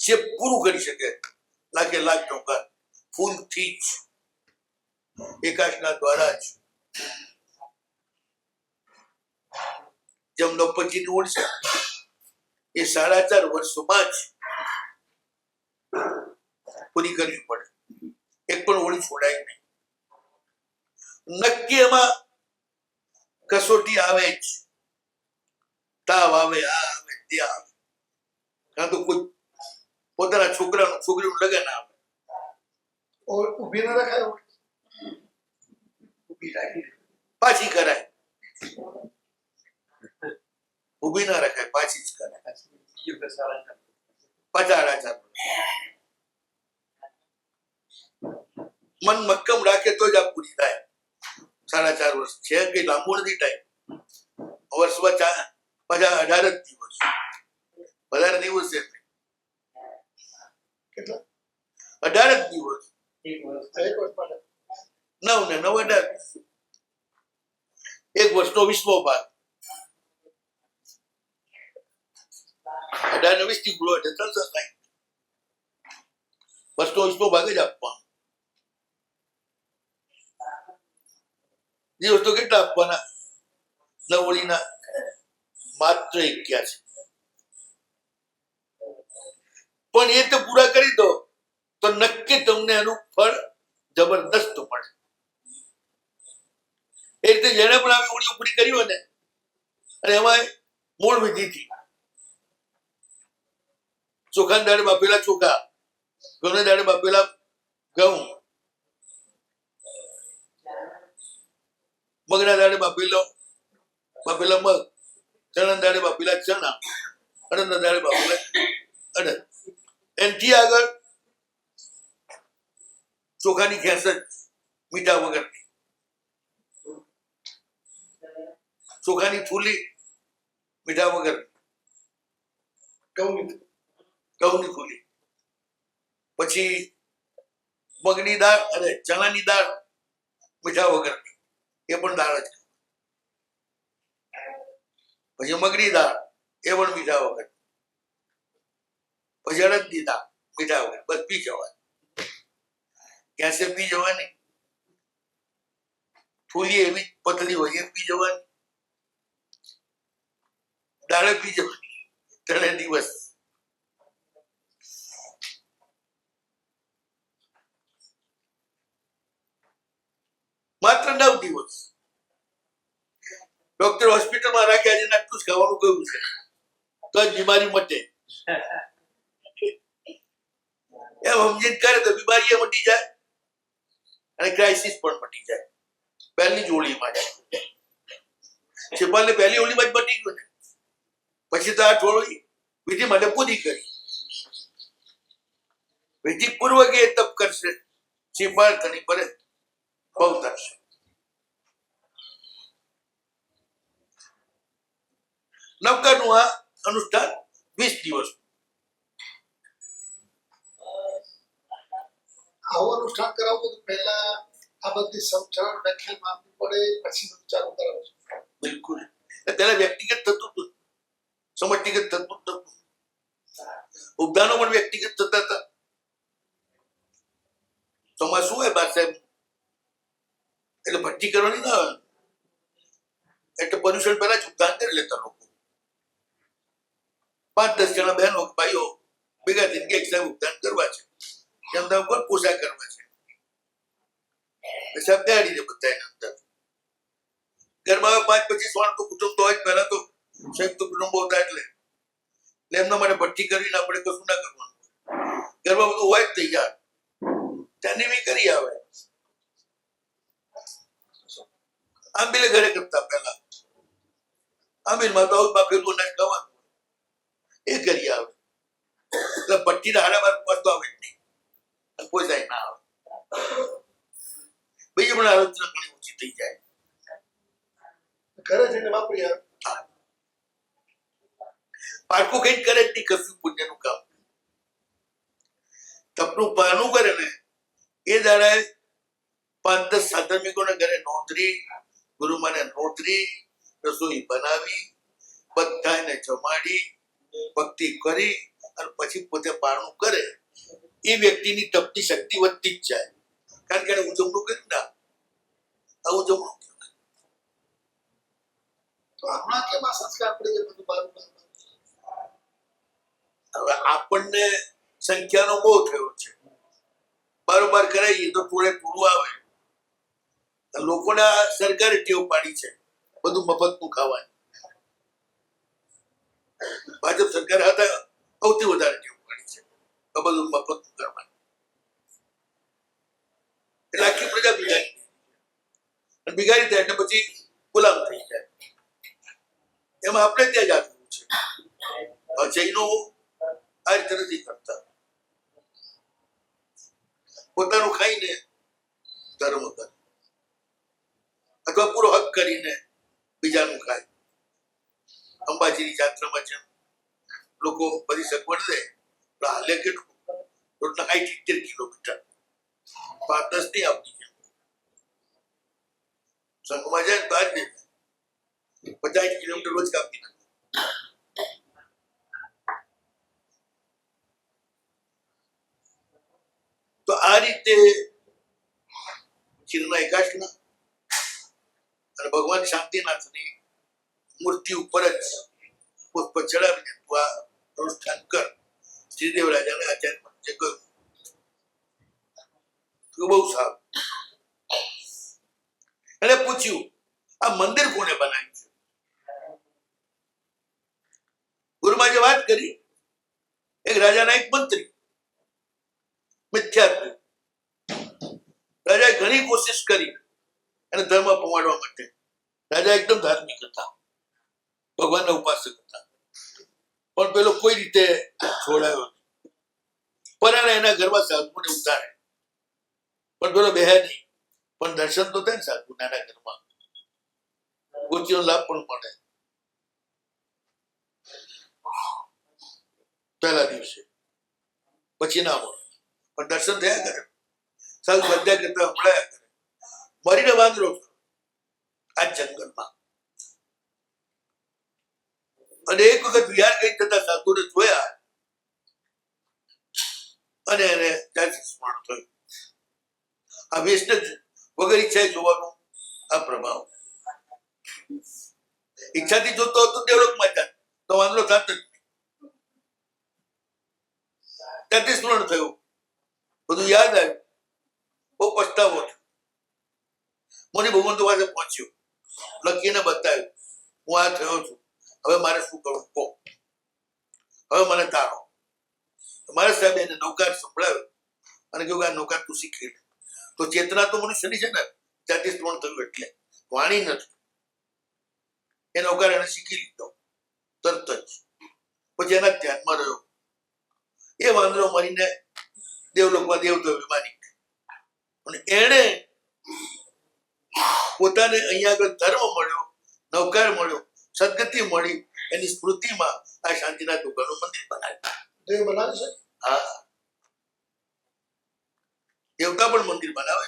જે પૂરું કરી શકે લાગે લાખ ટોકા ફૂલથી જ, એકાશના દ્વારા જ. જેમ નવપંચીની ઓળ છે એ 4.5 વર્ષોમાં જ પૂરી કરવી પડે, એક પણ ઓળી છોડાય નહીં. નક્કી એમાં કસોટી આવે જ, તાવ આવે, આ આવે, તે આવે, કાં તો કોઈ પોતાના છોકરીનું લગ્ન આવે, ઊભી ન રખાય, ઊભી રાખી પાછી કરાય, ઊભી ના રખાય, પાછી જ કરાય. 50,000 મન મક્કમ રાખે તો જ આ પૂરી થાય. 4.5 વર્ષ છે, કઈ લાંબુ નથી ટાઈમ. વર્ષમાં 18 જ દિવસ, વધારે દિવસ છે. કેટલા? 18 જ દિવસ, 1 વર્ષ માટે 9 ને 9 18, 1 વર્ષનો 20મો ભાગ. 18 ને 20 થી ગુણો એટલે 63 થાય. વર્ષનો 20મો ભાગ જ આપવાનો. દિવસ તો કેટલા આપવાના નવોળીના? માત્ર 81. પણ એ તો પૂરા કરી દો તો નક્કી તમને એનું ફળ જબરદસ્ત મળે. એ રીતે જેને પણ આવી ઓળીઓ પૂરી કરી હોય ને, અને એમાં મૂળ વિધિથી ચોખાના દાડે બાફેલા ચોખા, ઘઉંના દાડે બાફેલા ઘઉં, મગના દાડે બાફેલા મગ, ચણા દાડે બાફેલા ચણા, અડદના દાડે બાફેલા અડદ. એનથી આગળ ચોખાની ખેસ જ મીઠા વગરની, ચોખાની ફૂલી મીઠા વગર, ઘઉંની ફૂલી, પછી મગની દાળ અને ચણાની દાળ મીઠા વગરની, એ પણ દાળ જ. પછી મગની દાળ એ પણ મીઠા વગર, પછી અડદની દાળ મીઠા વગર, બસ પી જવાય. ગેસે પી જવાની, ફૂલી એવી પતલી હોય એ પી જવાની, દાળે પી જવાની, 3 દિવસ. માત્ર 9 દિવસ. ડોક્ટર હોસ્પિટલમાં રાખ્યા છે, આટલું જ ખાવાનું કહ્યું છે, તો જ બીમારી મટે. એમ સમજીને કરે તો બીમારી મટી જાય અને ક્રાઇસિસ પણ મટી જાય. પહેલી જ હોળીમાં છેપાલને પહેલી હોળીમાં જ મટી ગયું ને. પછી તો આ હોળી વિધિ માટે પૂરી કરી. વિધિ પૂર્વક એ તપ કરશે, છેપાલ તેની પર બહુ થશે. નવકાનું આ અનુષ્ઠાન 20 દિવસ. આવું અનુષ્ઠાન કરાવવું તો પહેલા આ બધી સમજણ વ્યાખ્યાન આપવી પડે, પછી બધું ચાલુ કરાવવું. બિલકુલ. પેલા વ્યક્તિગત થતું હતું, સમષ્ટિગત થતું હતું. ઉપદાનો પણ વ્યક્તિગત થતા હતા. તો માં શું હોય બાદ સાહેબ, એટલે ભઠ્ઠી કરવાની ના હોય, એટલે પર્યુષણ પહેલા જ ઉપદાન કરી લેતા લોકો. 5-10 જણા બહેનો ભાઈઓ ભેગા થઈને કે એક સાહેબ ઉપદાન કરવા છે, એમના ઉપર પોષા કરવા છે. સાહેબ બેહાડીને બધા એના અંદર ઘરમાં 5-25 માણસ કુટુંબ તો હોય જ. પહેલા તો સંયુક્ત કુટુંબો હતા એટલે એમના માટે ભઠ્ઠી કરીને આપણે કશું ના કરવાનું. ઘરમાં બધું હોય જ તૈયાર, ત્યાંની બી કરી આવે. આંબીલે ઘરે કરતા પહેલા, આંબીલમાં તો બાફેલું ના ખાવાનું એ કરી આવે. એટલે ભઠ્ઠીના હાડામાં વસ્તુ આવે જ નહીં, પોસાય ના આવે. બીજી પણ આલોચના ઘણી ઓછી થઈ જાય. ઘરે જઈને વાપરી આવે. પારકું કઈ કરે જ નહીં કશું પુણ્યનું કામ. તપનું પાનું કરે ને એ દાડાએ 5-10 સાધર્મિકોના ઘરે નોંધરી, ગુરુમાને નોંધરી, રસોઈ બનાવી, બધાને જમાડી, ભક્તિ કરી અને પછી પોતે પારણું કરે. એ વ્યક્તિની તપની શક્તિ વધતી જ જાય. કારણ કે એને ઉજવણું કર્યું ના, આ ઉજવણું. તો હમણાં કેમ આ સંસ્કાર પડી જાય બધું બારું? હવે આપણને સંખ્યાનો બહુ થયો છે, બારોબાર કરાવીએ તો થોડે થોડું આવે. લોકોને આ સરકારે ટેવ પાડી છે બધું મફતનું ખાવાનું. ભાજપ સરકાર હતા સૌથી વધારે ટેવ પાડી છે બધું મફતનું કરવાનું. એટલે આખી પ્રજા બિગાડી થાય એટલે પછી ગુલામ થઈ જાય. એમાં આપણે ત્યાં જ આવ્યું છે. જૈનો આ રીતે નથી કરતા, પોતાનું ખાઈને ધર્મ કરે, અથવા પૂરો હક કરીને બીજાનું ખાય. અંબાજીની જાત્રામાં છે લોકો બધી સગવડ દે, હાલે કેટલું રોજના 60-70 કિલોમીટર, 5-10 નહીં આવતી છે. સંઘમાં જાય બહાર ને 50 કિલોમીટર રોજ કાપી નાખે. તો આ રીતે ખીરના એકાશના અને ભગવાન શાંતિનાથની મૂર્તિ ઉપર જ ઉપર ચડાવીને તું આ અનુષ્ઠાન કર. શ્રીદેવ રાજાને આચાર્ય પંચે કહ્યું. તો બહુ સારું. એને પૂછ્યું આ મંદિર કોને બનાવ્યું છે? ગુરુમાએ વાત કરી એક રાજાના એક મંત્રી મિથ્યાત્વ. રાજાએ ઘણી કોશિશ કરી અને ધર્મ પમાડવા માટે. રાજા એકદમ ધાર્મિક હતા, ભગવાનના ઉપાસક હતા, પણ પેલો કોઈ રીતે છોડાયો નહીં. પરાણે એના ઘરમાં સાધુને ઉતારે, પણ પેલો બેહે નહીં. પણ દર્શન તો થાય ને સાધુ નાના ઘરમાં, ગોચીનો લાભ પણ મળે. પહેલા દિવસે પછી ના મળે, પણ દર્શન થયા કરે. સાધુ બધા કરતા હમણાં કરે. મરીને વાંદરો આ જંગલમાં. અને એક વખત વિહાર કઈ જતા સાધુને જોયા અને એને ત્યાંથી સ્મરણ થયું. આ વેસ્ટ જ વગર ઈચ્છાએ જોવાનું આ પ્રભાવ. ઈચ્છાથી જોતો હતો ડેવલપમાં જાત તો વાંદરો થાત જ નહીં. ત્યાંથી સ્મરણ થયું, બધું યાદ આવ્યું, બહુ પસ્તાવો થયો. મને ભગવંત પાસે પહોંચ્યો, લખીને બતાવ્યું હું આ થયો છું, હવે મારે શું કરવું કહો, હવે મને તારો. મારા સાહેબ એને નૌકાર સંભળાવ્યો અને કહ્યું કે આ નૌકાર તું શીખી લે. તો ચેતના તો મનુષ્યની છે ને, ત્યાંથી સ્મરણ થયું એટલે વાણી નથી. એ નૌકાર એને શીખી લીધો તરત જ. પછી એના ધ્યાનમાં રહ્યો. એ વાંદરો મરીને દેવલોકમાં દેવ થયો, વિમાનિક. અને એણે પોતાને અહીંયા આગળ ધર્મ મળ્યો, નૌકાર મળ્યો, સદગતિ મળી. એની સ્મૃતિમાં આ શાંતિનાથ ભગવાનનું મંદિર બનાવ્યું. દેવ બનાવે છે? હા, દેવતા પણ મંદિર બનાવે.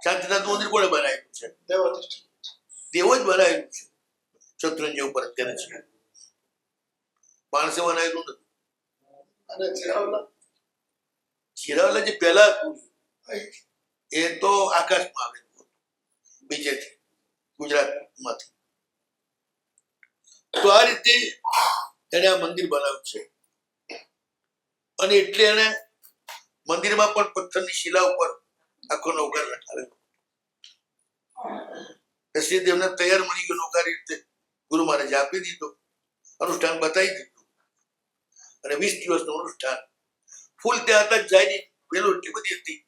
શાંતિનાથ મંદિર કોણે બનાવ્યું છે? દેવ દેવો જ બનાવેલું છે. શત્રુંજય ઉપર અત્યારે છે, માણસે બનાવેલું નથી. અને ચિરાવલા જે પહેલા હતું એ તો આકાશમાં આવેલું હતું, બીજેથી ગુજરાતમાંથી. તો આ રીતે એને આ મંદિર બનાવ્યું છે. અને એટલે એને મંદિરમાં પણ પથ્થરની શિલા ઉપર આખો નૌકાર લખાવેલો. શ્રીદેવને તૈયાર મળી ગયો નૌકાર. રીતે ગુરુ મહારાજે આપી દીધો, અનુષ્ઠાન બતાવી દીધું. અને 20 દિવસનું અનુષ્ઠાન ફૂલ ત્યાં હતા જાય નહીં. વેલો એટલી બધી હતી,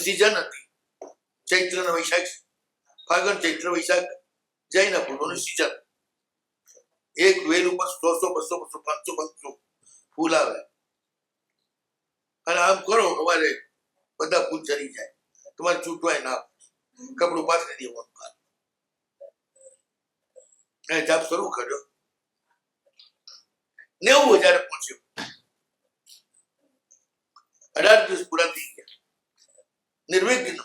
સિઝન હતી ચૈત્ર ને વૈશાખ, ફાગણ ચૈત્ર વૈશાખ જૈના ફૂલોની સિઝન. એક વેલ ઉપર 100, 200, 500, 500 ફૂલ આવે. અને આમ કરો સવારે બધા ફૂલ ચરી જાય, તમારે છૂટવાય ના, કપડું પાથરી દેવાનું. એને જાપ શરૂ કર્યો. 90,000 પહોંચ્યો. 18 દિવસ પૂરા થઈ ગયા. નિર્વિઘ્ન.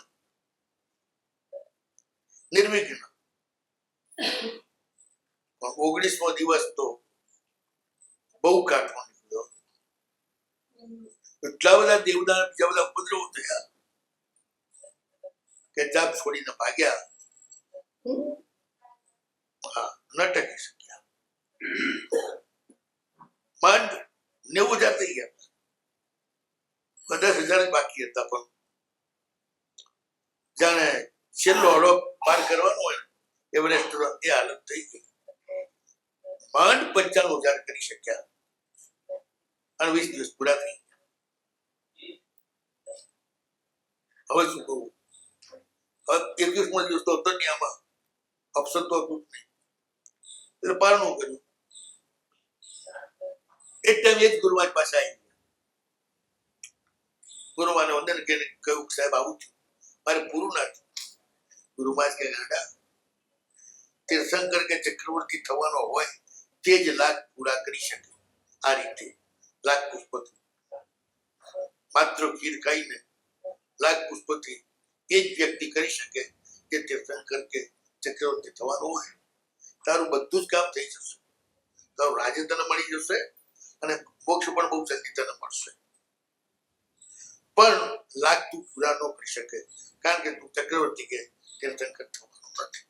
19મો દિવસ તો બહુ કાઠવો નીકળ્યો. એટલા બધા દેવદાન બીજા બધા ઉપદ્રવો થયા કે જાપ છોડીને ભાગ્યા. હા, ન ટકી શક્યા. માંડ 90,000 થઈ ગયા. 10,000 જ બાકી હતા. પણ જાણે છેલ્લો હળો પાર કરવાનો હોય એવરેસ્ટ, એ હાલત થઈ ગઈ. માંડ 95,000 કરી શક્યા. અને 20 દિવસ પૂરા થઈ ગયા. હવે શું કરવું? 21મો દિવસ તો હતો નહીં, આમાં અવસર તો હતું જ નહીં. એટલે પારણું કર્યું. એક ટાઈમ એ જ ગુરુમાજ પાસે આવી ગયા. ગુરુમાને વંદન કરીને કહ્યું સાહેબ આવું છું, મારે પૂરું ના થયું. ગુરુમાજ કે ગાંડા, તીર્થંકર કે ચક્રવર્તી થવાનો હોય તે જ લાખ પૂરા કરી શકે. આ રીતે લાખ પુષ્પથી, માત્ર ખીર ખાઈને લાખ પુષ્પથી એ જ વ્યક્તિ કરી શકે કે તીર્થંકર કે ચક્રવર્તી થવાનું હોય. તારું બધું જ કામ થઈ જશે. તારું રાજ્ય તને મળી જશે અને મોક્ષ પણ બહુ જલ્દી તને મળશે. પણ લાખ તું પૂરા ન કરી શકે, કારણ કે તું ચક્રવર્તી કે તીર્થંકર થવાનું નથી.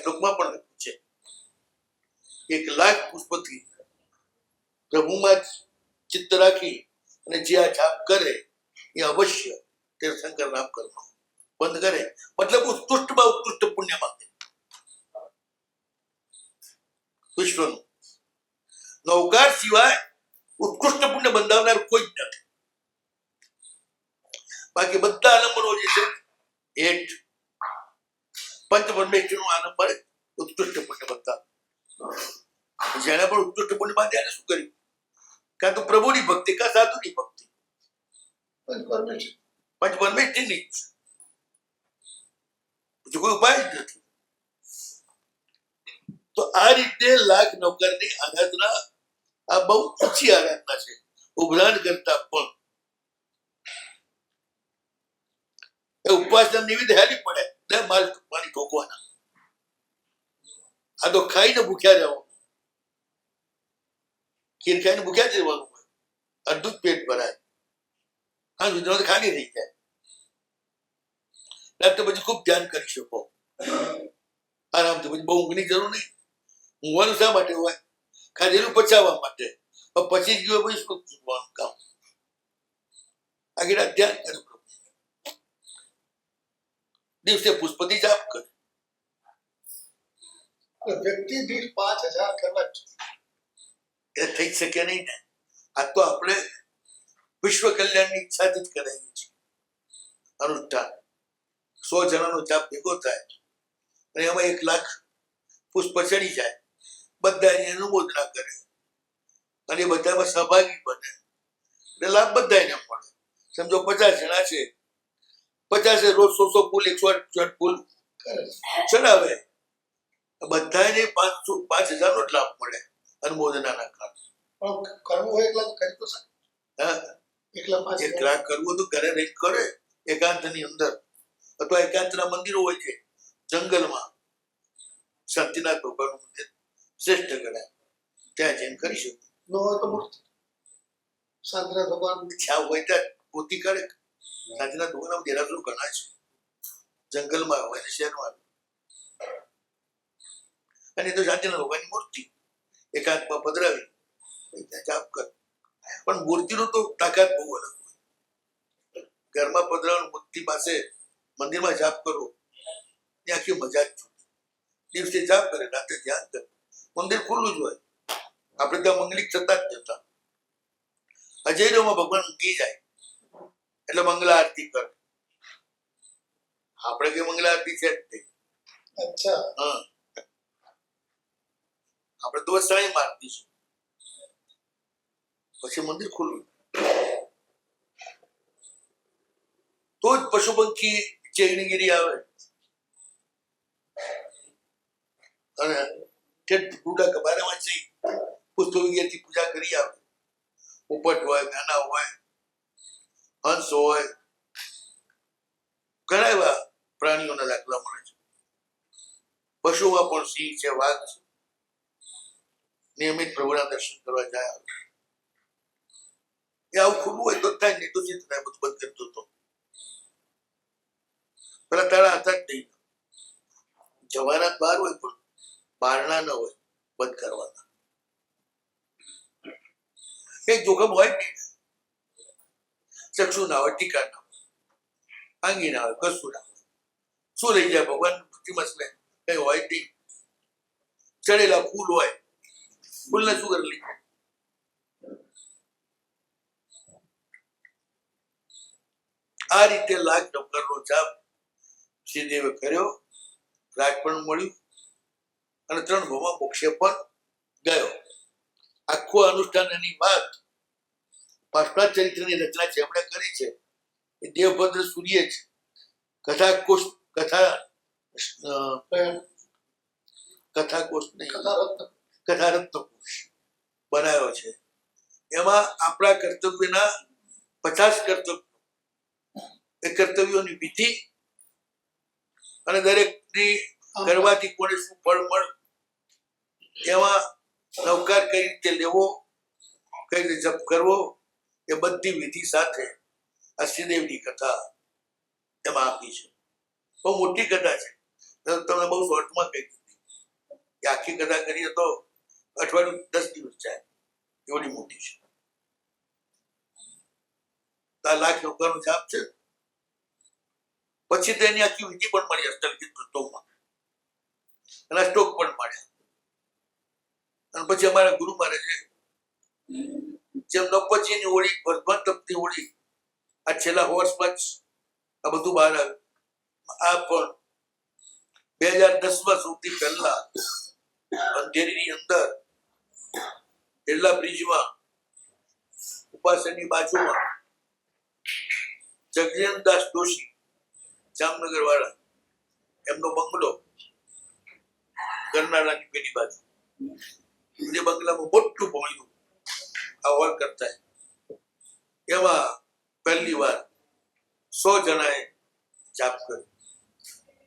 શ્લોકમાં પણ લખ્યું છે 1,00,000 પુષ્પથી પ્રભુમાં ચિત્ત રાખી અને જે આ જાપ કરે એ અવશ્ય તે શંકર નામ કરવાનું બંધ કરે, મતલબ ઉત્કૃષ્ટમાં ઉત્કૃષ્ટ પુણ્ય માંગે વિશ્વનું. નૌકાર સિવાય ઉત્કૃષ્ટ પુણ્ય બંધાવનાર કોઈ જ નથી. બાકી બધા આલંબનો જે છે હેઠ પંચ પરમેશ્વરનું આલંબન ઉત્કૃષ્ટ પુણ્ય બંધાવ. જેને પણ ઉત્કૃષ્ટ પુણ્ય બાંધ્યા એને શું કર્યું? કાં તો પ્રભુની ભક્તિ કાં સાધુની ભક્તિ, પંચ પરમેશ્વરની બીજું કોઈ ઉપાય જ નથી. તો આ રીતે લાખ નૌકરની આરાધના આ બહુ ઓછી આરાધના છે ઉભરાણ કરતા પણ. એ ઉપવાસના નિમિત્તે હેલી પડે ને માલ પાણી ઠોકવાના. આ તો ખાઈને ભૂખ્યા રહેવાનું, ખીર ખાઈને ભૂખ્યા જ રહેવાનું હોય, અડધું જ પેટ ભરાય, હા સુધી ખાલી થઈ જાય. તો પછી ખૂબ ધ્યાન કરી શકો આરામથી. પછી બહુ ઊંઘની જરૂર નહીં. ઊંઘવાનું શા માટે હોય? ખાધેલું પચાવવા માટે. પછી જ ગયો પછી શું ઊંઘવાનું કામ? આગળ ધ્યાન કરે. દિવસે પુષ્પતિ જાપ કરે. વ્યક્તિ દીઠ 5,000 કરવા જ એ થઈ શકે નહીં ને. આ તો આપણે વિશ્વ કલ્યાણની ઈચ્છાથી જ કરાવી છે અનુષ્ઠાન. 100 જણાનો જાપ ભેગો થાય અને એમાં 1,00,000 પુષ્પ ચડી જાય, બધા એની અનુમોદના કરે અને એ બધામાં સહભાગી બને એટલે લાભ બધાને મળે. સમજો 50 જણા છે, 50 રોજ 100 ફૂલ 108 ફૂલ ચડાવે, બધાને 5,000 નો જ લાભ મળે અનુમોદનાના કારણે. પણ કરવું હોય એટલા કરી તો શકે. હા, એટલા 1,00,000 કરવું તો ઘરે રહી કરે, એકાંતની અંદર અથવા એકાંતના મંદિરો હોય છે જંગલમાં. શાંતિનાથ ભગવાનનું મંદિર શ્રેષ્ઠ ગણાય, ત્યાં જઈને કરી શકો. ન હોય તો મૂર્તિ શાંતિનાથ ભગવાન જ્યાં હોય ત્યાં પોતી કરે. શાંતિનાથ ભગવાનના દેરાસરો ઘણા છે, જંગલમાં હોય ને શહેરમાં. અને એ તો શાંતિનાથ ભગવાનની મૂર્તિ એકાંતમાં પધરાવી ત્યાં જાપ કરે. પણ મૂર્તિનો તો તાકાત બહુ અલગ હોય. ઘરમાં પધરાવાનું મૂર્તિ પાસે મંદિરમાં જાપ કરો એ આખી મજા જ છૂટે. દિવસે જાપ કરે, રાતે ધ્યાન કરે, મંદિર ખુલ્લું જ હોય. આપણે ત્યાં મંગલિક થતા જ જતા. અજયરોમાં ભગવાન ઊંઘી જાય એટલે મંગલા આરતી કરે. આપણે કઈ મંગલા આરતી છે જ નહીં. અચ્છા, હા, આપણે તો સાંઈ મારતી છું, પછી મંદિર ખુલ્લું. તો જ પશુ પંખી ચેગણીગીરી આવે અને ઠૂડા કબારામાં જઈ પુષ્પ વિગેથી પૂજા કરી આવે. પોપટ હોય, નાના હોય, હંસ હોય, ઘણા એવા પ્રાણીઓના દાખલા મળે છે. પશુમાં પણ સિંહ છે, વાઘ છે, નિયમિત પ્રભુના દર્શન કરવા જાય. એ આવું ખુલ્લું હોય તો થાય, નહીં તો ચિંત થાય. બધું બંધ કરતો હતો પેલા તારા હતા જ નહીં. જવાના બહાર હોય પણ બહારના ન હોય, બંધ કરવાના. કઈ જોખમ હોય જ નહીં. ચક્ષુ ના હોય, ટીકા ના હોય, આંગી ના હોય, કશું ના હોય. શું લઈ જાય ભગવાન? મસલે કઈ હોય જ નહીં. ચડેલા ફૂલ હોય, ફૂલને શું કરી લઈ? આ રીતે 1,00,000 નૌકરનો જાપ શ્રીદેવે કર્યો, રાજ પણ મળ્યું અને 3 ભાવમાં મોક્ષે પણ ગયો. આખું અનુષ્ઠાન એની વાત પાર્શ્વનાથ ચરિત્રની રચના છે એમણે કરી છે. એ દેવભદ્ર સૂર્ય છે. કથાકોશ નહીં, કથારત્ન કોશ બનાવ્યો છે. એમાં આપણા કર્તવ્યના 50 કર્તવ્ય, એ કર્તવ્યોની વિધિ અને દરેકની કરવાથી કોને શું ફળ મળે, એમાં નૌકાર કઈ રીતે લેવો, કઈ રીતે જપ કરવો, એ બધી વિધિ સાથે આ શ્રીદેવની કથા એમાં આપી છે. બહુ મોટી કથા છે, તમે બહુ શોર્ટમાં કહી દીધી. એ આખી કથા કરીએ તો અઠવાડિયું 10 દિવસ જાય, એવડી મોટી છે. 4 લાખ લોકોનો જાપ છે. પછી તેની આખી વિધિ પણ મળી હસ્તલિખિત પુસ્તકોમાં, એના સ્ટોક પણ મળ્યા. અને પછી અમારા ગુરુ મહારાજે જેમ નવપચીની હોળી, વર્ધમાન તપની હોળી, આ છેલ્લા વર્ષમાં જ આ બધું બહાર આવ્યું. આ પણ 2010માં સૌથી પહેલા અંધેરીની અંદર એરલા બ્રિજમાં ઉપાસનની બાજુમાં જગજીવનદાસ જોશી જામનગર વાળા, એમનો બંગલો ગરનાળાની પેલી બાજુ, એ બંગલામાં મોટું ભણ્યું આ હોલ કરતા. એમાં પહેલી વાર 100 જણાએ જાપ કર્યો.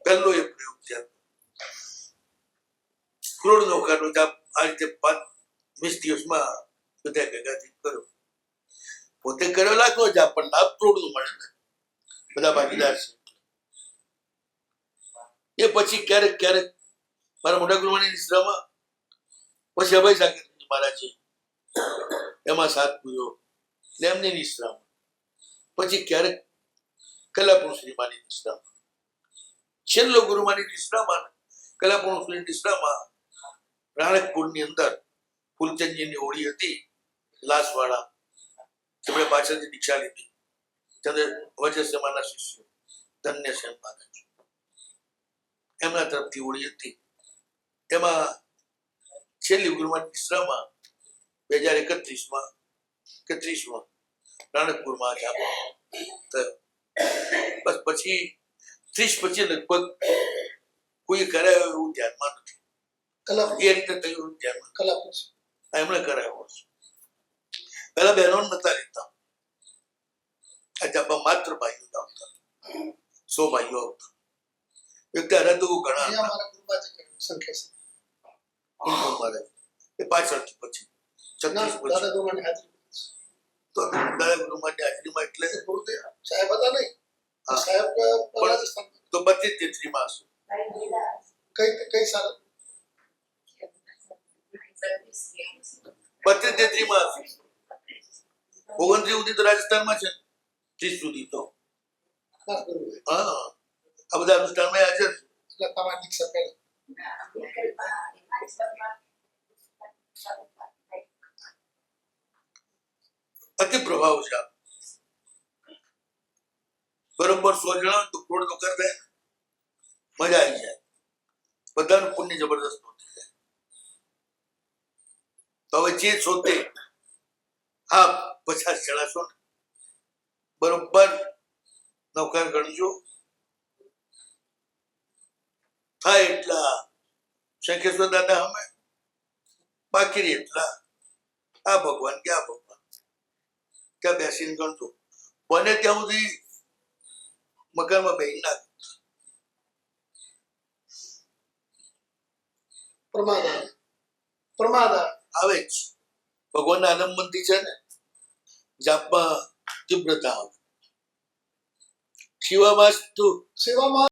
પહેલો એ પ્રયોગ થયો. કરોડ નૌકાનો જાપ આ રીતે 20 દિવસમાં બધા ભેગા થઈ કર્યો. પોતે કર્યો લાખનો જાપ, પણ લાભ કરોડનો મળે ને, બધા ભાગીદાર છે. એ પછી ક્યારેક ક્યારેક મારા મોટા ગુરુની નિશ્રામાં, પછી અભય સાગરજી મહારાજે એમાં સાથ પૂર્યો, એટલે એમની નિશ્રામાં, પછી ક્યારેક કલાપુર શ્રીમાની નિશ્રામાં, છેલ્લો ગુરુમાની નિશ્રામાં, કલાપુર શ્રી નિશ્રામાં રાણકપુરની અંદર ફૂલચંદજીની હોળી હતી, લાસવાળા, તેમણે પાછળથી દીક્ષા લીધી. ચંદ્ર વજ્રસેમાના શિષ્યો ધન્યસેન મહારાજ, એમના તરફથી હોળી હતી. એમાં છેલ્લી ગુરુમાની નિશ્રામાં 2031માં કે 30માં રાણકપુરમાં જાપ થયો. બસ પછી 30 પછી લગભગ કોઈ કરાયો એવું ધ્યાનમાં નથી. એ રીતે થયું એવું ધ્યાનમાં કલાપુર એમણે કરાયો છે. પહેલા બહેનો નતા રહેતા, આ જાપમાં માત્ર ભાઈઓ આવતા, 100 ભાઈઓ આવતા. એક ત્યારે તો ઘણા હતા. મારા ગુરુબાજી કર્યું સંકેશ મહારાજ એ પાછળથી પછી 36 પછી દાદા ગુરુમાની હાજરી તો દાદા ગુરુમાની હાજરીમાં એટલે ગુરુદેવ સાહેબ હતા નહીં. હા. સાહેબ પણ રાજસ્થાન તો 32-33 માં હશે. કઈ સાલ 32-33 માં હશે. 29 સુધી તો રાજસ્થાનમાં છે, 30 સુધી તો મારા ગુરુદેવ હા આ બધા અનુષ્ઠાનમાં હાજર છે. એટલે તમારી દીક્ષા પહેલા અતિ પ્રભાવ છે આ. બરોબર 100 જણા તો કરોડ તો કરી દે, મજા આવી જાય, બધાનું પુણ્ય જબરદસ્ત નહોતી જાય. તો હવે જે શોધે આ 50 જણા છો ને, બરોબર નૌકાર ગણજો, થાય એટલા શંખેશ્વર દાદા અમે, બાકી એટલા આ ભગવાન કે આ ભગવાન, ત્યાં બેસીને ગણજો. બને ત્યાં સુધી મકાનમાં બેસી નાખ. પ્રમાદા આવે જ ભગવાનના આલમબંધી છે ને, જાપમાં તીવ્રતા આવે. શિવામાં સેવામાં